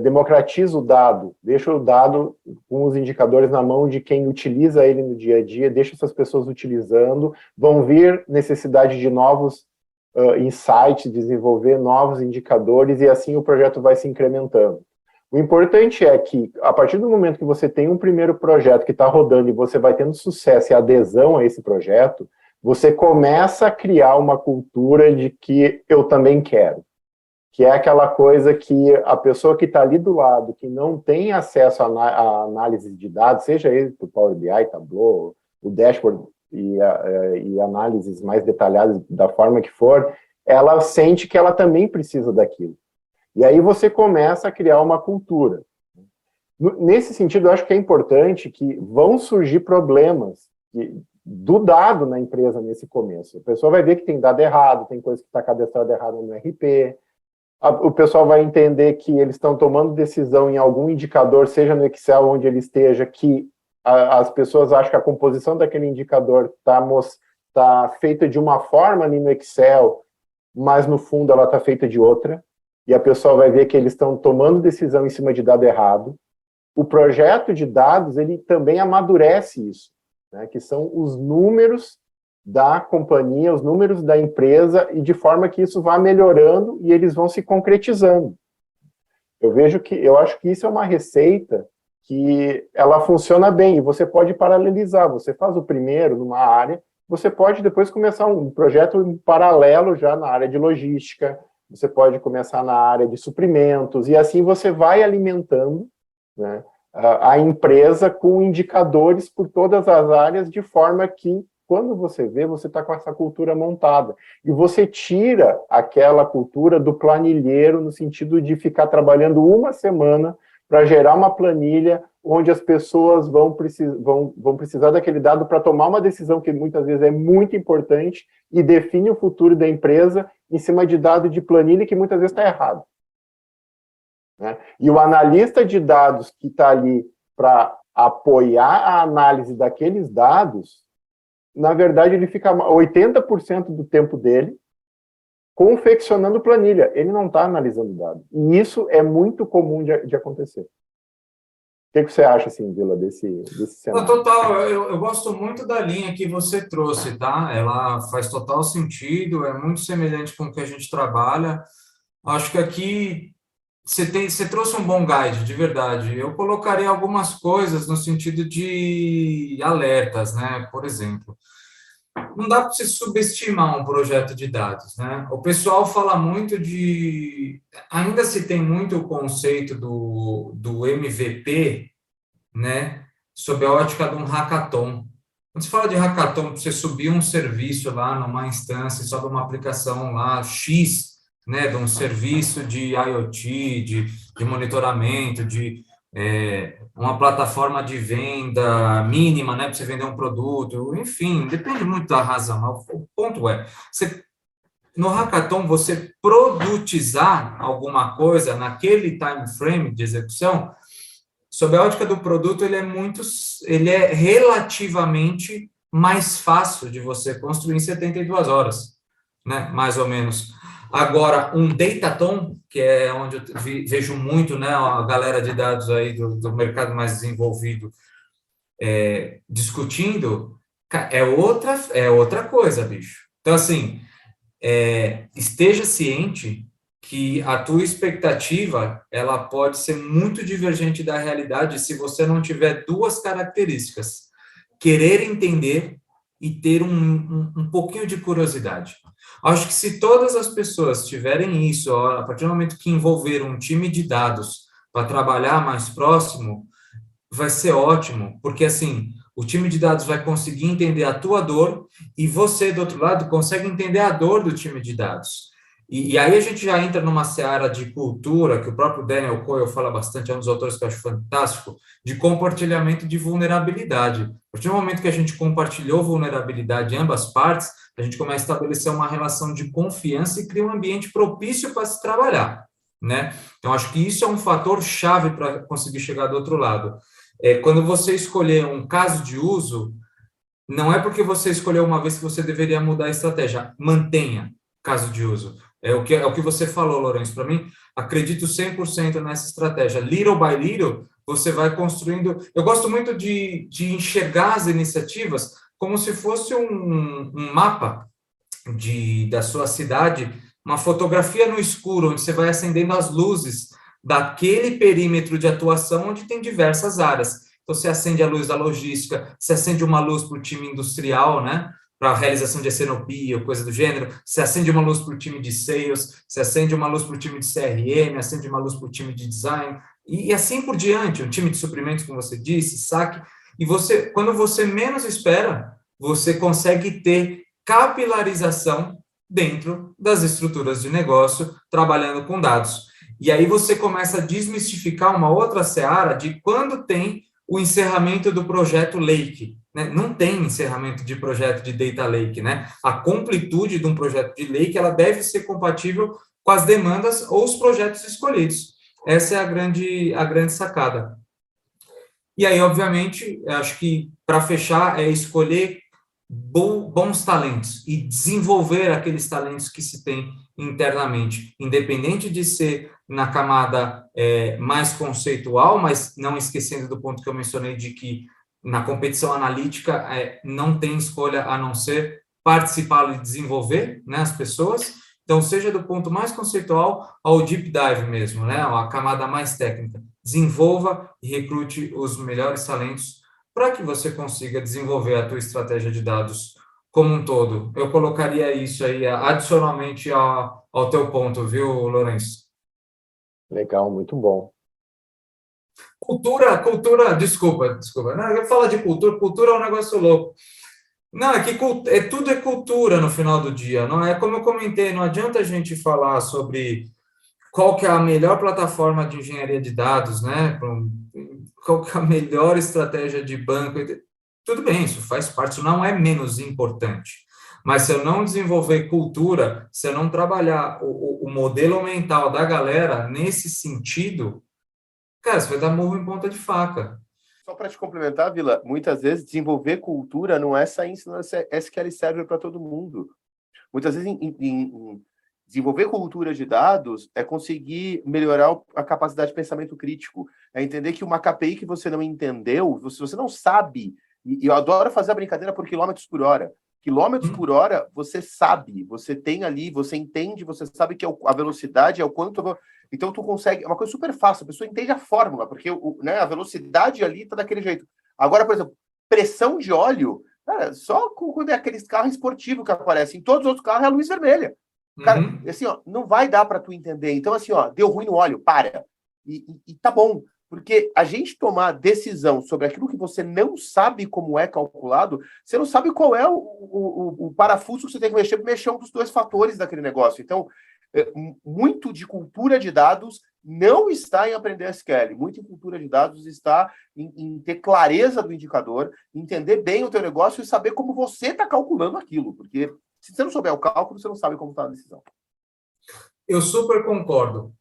democratiza o dado, deixa o dado com os indicadores na mão de quem utiliza ele no dia a dia, deixa essas pessoas utilizando, vão vir necessidade de novos insights, desenvolver novos indicadores, e assim o projeto vai se incrementando. O importante é que, a partir do momento que você tem um primeiro projeto que está rodando e você vai tendo sucesso e adesão a esse projeto, você começa a criar uma cultura de que eu também quero. Que é aquela coisa que a pessoa que está ali do lado, que não tem acesso a análise de dados, seja ele do Power BI, Tableau, o dashboard e análises mais detalhadas da forma que for, ela sente que ela também precisa daquilo. E aí você começa a criar uma cultura. Nesse sentido, eu acho que é importante que vão surgir problemas do dado na empresa nesse começo. A pessoa vai ver que tem dado errado, tem coisa que está cadastrada errada no RP, o pessoal vai entender que eles estão tomando decisão em algum indicador, seja no Excel, onde ele esteja, que as pessoas acham que a composição daquele indicador está feita de uma forma ali no Excel, mas no fundo ela está feita de outra, e a pessoa vai ver que eles estão tomando decisão em cima de dado errado. O projeto de dados, ele também amadurece isso, né, que são os números da companhia, os números da empresa, e de forma que isso vá melhorando e eles vão se concretizando. Eu acho que isso é uma receita que ela funciona bem, e você pode paralelizar, você faz o primeiro numa área, você pode depois começar um projeto em paralelo já na área de logística, você pode começar na área de suprimentos, e assim você vai alimentando, né, a empresa com indicadores por todas as áreas, de forma que, quando você vê, você está com essa cultura montada. E você tira aquela cultura do planilheiro, no sentido de ficar trabalhando uma semana para gerar uma planilha onde as pessoas vão precisar daquele dado para tomar uma decisão que muitas vezes é muito importante e define o futuro da empresa em cima de dado de planilha que muitas vezes está errado. Né? E o analista de dados que está ali para apoiar a análise daqueles dados, na verdade, ele fica 80% do tempo dele confeccionando planilha. Ele não está analisando dados. E isso é muito comum de acontecer. O que você acha, assim, Vila, desse cenário? Total, eu gosto muito da linha que você trouxe, tá? Ela faz total sentido, é muito semelhante com o que a gente trabalha. Acho que aqui você trouxe um bom guide, de verdade. Eu colocaria algumas coisas no sentido de alertas, né? Por exemplo, não dá para se subestimar um projeto de dados, né? O pessoal fala muito ainda se tem muito o conceito do MVP, né? Sob a ótica de um hackathon. Quando se fala de hackathon, você subir um serviço lá numa instância, sobe uma aplicação lá, X, né? De um serviço de IoT, de monitoramento, de uma plataforma de venda mínima, né, para você vender um produto, enfim, depende muito da razão, mas o ponto é, no hackathon, você produtizar alguma coisa naquele time frame de execução, sob a ótica do produto, ele é relativamente mais fácil de você construir em 72 horas, né, mais ou menos. Agora, um datatom, que é onde eu vejo muito, né, a galera de dados aí do mercado mais desenvolvido discutindo, é outra coisa, bicho. Então, assim, esteja ciente que a tua expectativa, ela pode ser muito divergente da realidade se você não tiver duas características: querer entender e ter um pouquinho de curiosidade. Acho que se todas as pessoas tiverem isso, a partir do momento que envolver um time de dados para trabalhar mais próximo, vai ser ótimo, porque assim, o time de dados vai conseguir entender a tua dor e você, do outro lado, consegue entender a dor do time de dados. E aí a gente já entra numa seara de cultura, que o próprio Daniel Coyle fala bastante, é um dos autores que eu acho fantástico, de compartilhamento de vulnerabilidade. A partir do momento que a gente compartilhou vulnerabilidade em ambas partes, a gente começa a estabelecer uma relação de confiança e cria um ambiente propício para se trabalhar, né? Então, acho que isso é um fator chave para conseguir chegar do outro lado. Quando você escolher um caso de uso, não é porque você escolheu uma vez que você deveria mudar a estratégia. Mantenha caso de uso. É o que você falou, Lourenço. Para mim, acredito 100% nessa estratégia. Little by little, você vai construindo... Eu gosto muito de enxergar as iniciativas como se fosse um mapa da sua cidade, uma fotografia no escuro, onde você vai acendendo as luzes daquele perímetro de atuação onde tem diversas áreas. Então, você acende a luz da logística, você acende uma luz para o time industrial, né, para a realização de S&OP ou coisa do gênero, você acende uma luz para o time de sales, você acende uma luz para o time de CRM, acende uma luz para o time de design, e assim por diante, um time de suprimentos, como você disse, saque, e você, quando você menos espera, você consegue ter capilarização dentro das estruturas de negócio, trabalhando com dados. E aí você começa a desmistificar uma outra seara de quando tem o encerramento do projeto Lake, né? Não tem encerramento de projeto de Data Lake, né? A completude de um projeto de Lake, ela deve ser compatível com as demandas ou os projetos escolhidos. Essa é a grande sacada. E aí, obviamente, acho que para fechar é escolher bons talentos e desenvolver aqueles talentos que se tem internamente, independente de ser na camada mais conceitual, mas não esquecendo do ponto que eu mencionei de que na competição analítica não tem escolha a não ser participar e desenvolver, né, as pessoas. Então, seja do ponto mais conceitual ao deep dive mesmo, né, a camada mais técnica. Desenvolva e recrute os melhores talentos para que você consiga desenvolver a tua estratégia de dados como um todo. Eu colocaria isso aí adicionalmente ao teu ponto, viu, Lourenço? Legal, muito bom. Cultura, desculpa. Não, eu falo de cultura é um negócio louco. Não, é que tudo é cultura no final do dia, não é? Como eu comentei, não adianta a gente falar sobre qual que é a melhor plataforma de engenharia de dados, né? Qual que é a melhor estratégia de banco. Tudo bem, isso faz parte, isso não é menos importante. Mas se eu não desenvolver cultura, se eu não trabalhar o modelo mental da galera nesse sentido, cara, você vai dar murro em ponta de faca. Só para te complementar, Vila, muitas vezes desenvolver cultura não é sair ensinando SQL Server para todo mundo. Muitas vezes desenvolver cultura de dados é conseguir melhorar a capacidade de pensamento crítico. É entender que uma KPI que você não entendeu, você não sabe, e eu adoro fazer a brincadeira por quilômetros por hora. Quilômetros por hora, você sabe, você tem ali, você entende, você sabe que a velocidade é o quanto... Então, tu consegue... É uma coisa super fácil, a pessoa entende a fórmula, porque né, a velocidade ali está daquele jeito. Agora, por exemplo, pressão de óleo, cara, só quando é aqueles carros esportivos que aparecem, em todos os outros carros é a luz vermelha. Cara, assim, ó, não vai dar para tu entender. Então, assim, ó, deu ruim no óleo, para. E tá bom. Porque a gente tomar decisão sobre aquilo que você não sabe como é calculado, você não sabe qual é o parafuso que você tem que mexer um dos dois fatores daquele negócio. Então, muito de cultura de dados não está em aprender SQL. Muito em cultura de dados está em ter clareza do indicador, entender bem o teu negócio e saber como você está calculando aquilo. Porque se você não souber o cálculo, você não sabe como está a decisão. Eu super concordo.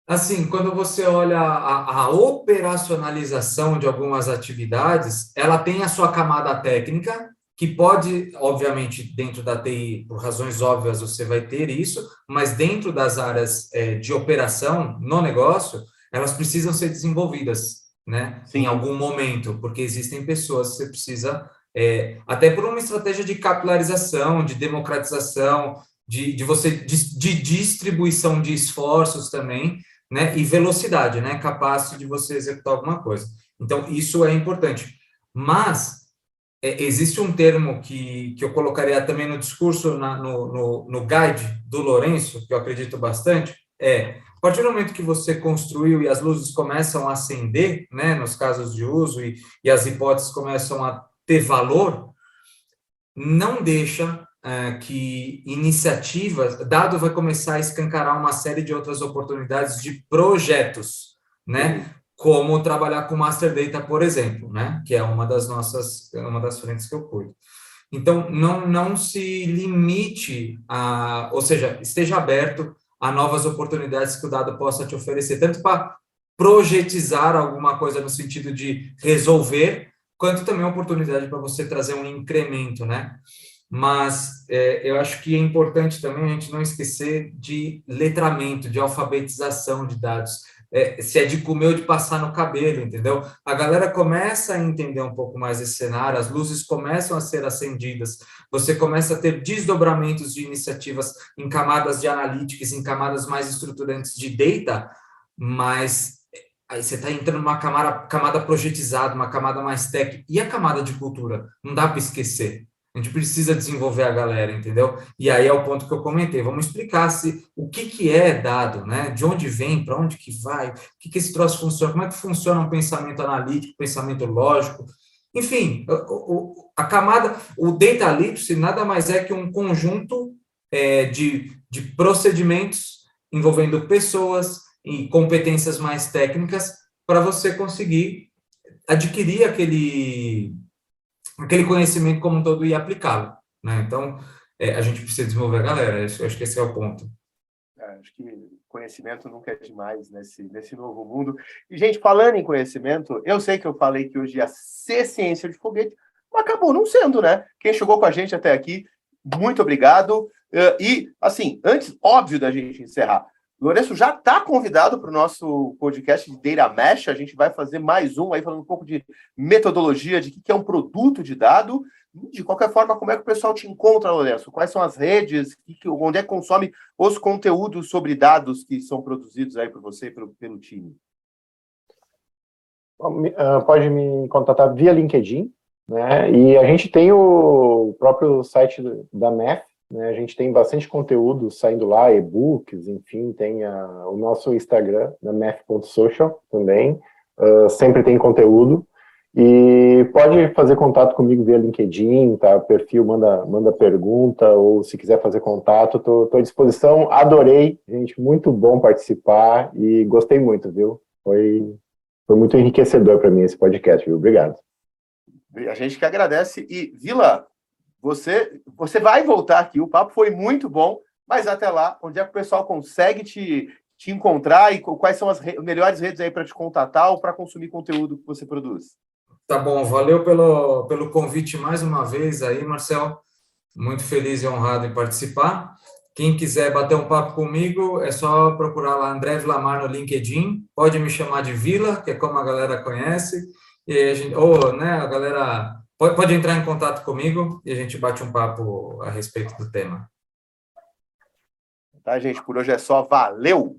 Assim, quando você olha a operacionalização de algumas atividades, ela tem a sua camada técnica, que pode, obviamente, dentro da TI, por razões óbvias, você vai ter isso, mas dentro das áreas de operação no negócio, elas precisam ser desenvolvidas, né? Sim. Em algum momento, porque existem pessoas que você precisa, até por uma estratégia de capilarização, de democratização, de distribuição de esforços também, né? E velocidade, né? Capacidade de você executar alguma coisa. Então, isso é importante. Mas existe um termo que eu colocaria também no discurso, no guide do Lourenço, que eu acredito bastante, a partir do momento que você construiu e as luzes começam a acender, né, nos casos de uso, e as hipóteses começam a ter valor, não deixa que iniciativas, dado vai começar a escancarar uma série de outras oportunidades de projetos, né? Como trabalhar com Master Data, por exemplo, né? Que é uma das frentes que eu cuido. Então, não se limite ou seja, esteja aberto a novas oportunidades que o dado possa te oferecer, tanto para projetizar alguma coisa no sentido de resolver, quanto também a oportunidade para você trazer um incremento, né? Mas eu acho que é importante também a gente não esquecer de letramento, de alfabetização de dados. Se é de comer ou de passar no cabelo, entendeu? A galera começa a entender um pouco mais esse cenário, as luzes começam a ser acendidas, você começa a ter desdobramentos de iniciativas em camadas de analytics, em camadas mais estruturantes de data, mas aí você está entrando numa camada projetizada, uma camada mais técnica, e a camada de cultura? Não dá para esquecer. A gente precisa desenvolver a galera, entendeu? E aí é o ponto que eu comentei. Vamos explicar o que é dado, né? De onde vem, para onde que vai, o que esse troço funciona, como é que funciona um pensamento analítico, pensamento lógico. Enfim, o data literacy nada mais é que um conjunto de procedimentos envolvendo pessoas e competências mais técnicas para você conseguir adquirir aquele conhecimento como um todo e aplicá-lo, né? Então, a gente precisa desenvolver a galera, eu acho que esse é o ponto. Acho que conhecimento nunca é demais nesse novo mundo. E, gente, falando em conhecimento, eu sei que eu falei que hoje ia ser ciência de foguete, mas acabou não sendo, né? Quem chegou com a gente até aqui, muito obrigado. E, assim, antes, óbvio da gente encerrar, Lourenço já está convidado para o nosso podcast de Data Mesh. A gente vai fazer mais um aí, falando um pouco de metodologia, de o que é um produto de dado. De qualquer forma, como é que o pessoal te encontra, Lourenço? Quais são as redes? Onde é que consome os conteúdos sobre dados que são produzidos aí por você e pelo time? Pode me contatar via LinkedIn, né? E a gente tem o próprio site da MEF, né? A gente tem bastante conteúdo saindo lá, e-books, enfim, tem o nosso Instagram, da mef.social também, sempre tem conteúdo, e pode fazer contato comigo via LinkedIn, tá? Perfil, manda pergunta, ou se quiser fazer contato, tô à disposição. Adorei, gente, muito bom participar, e gostei muito, viu? Foi muito enriquecedor para mim esse podcast, viu? Obrigado. A gente que agradece. E, Vila, você vai voltar aqui, o papo foi muito bom, mas até lá, onde é que o pessoal consegue te encontrar e quais são as melhores redes aí para te contatar ou para consumir conteúdo que você produz? Tá bom, valeu pelo convite mais uma vez aí, Marcel. Muito feliz e honrado em participar. Quem quiser bater um papo comigo, é só procurar lá André Vilamar no LinkedIn. Pode me chamar de Vila, que é como a galera conhece. E a galera pode entrar em contato comigo e a gente bate um papo a respeito do tema. Tá, gente? Por hoje é só. Valeu!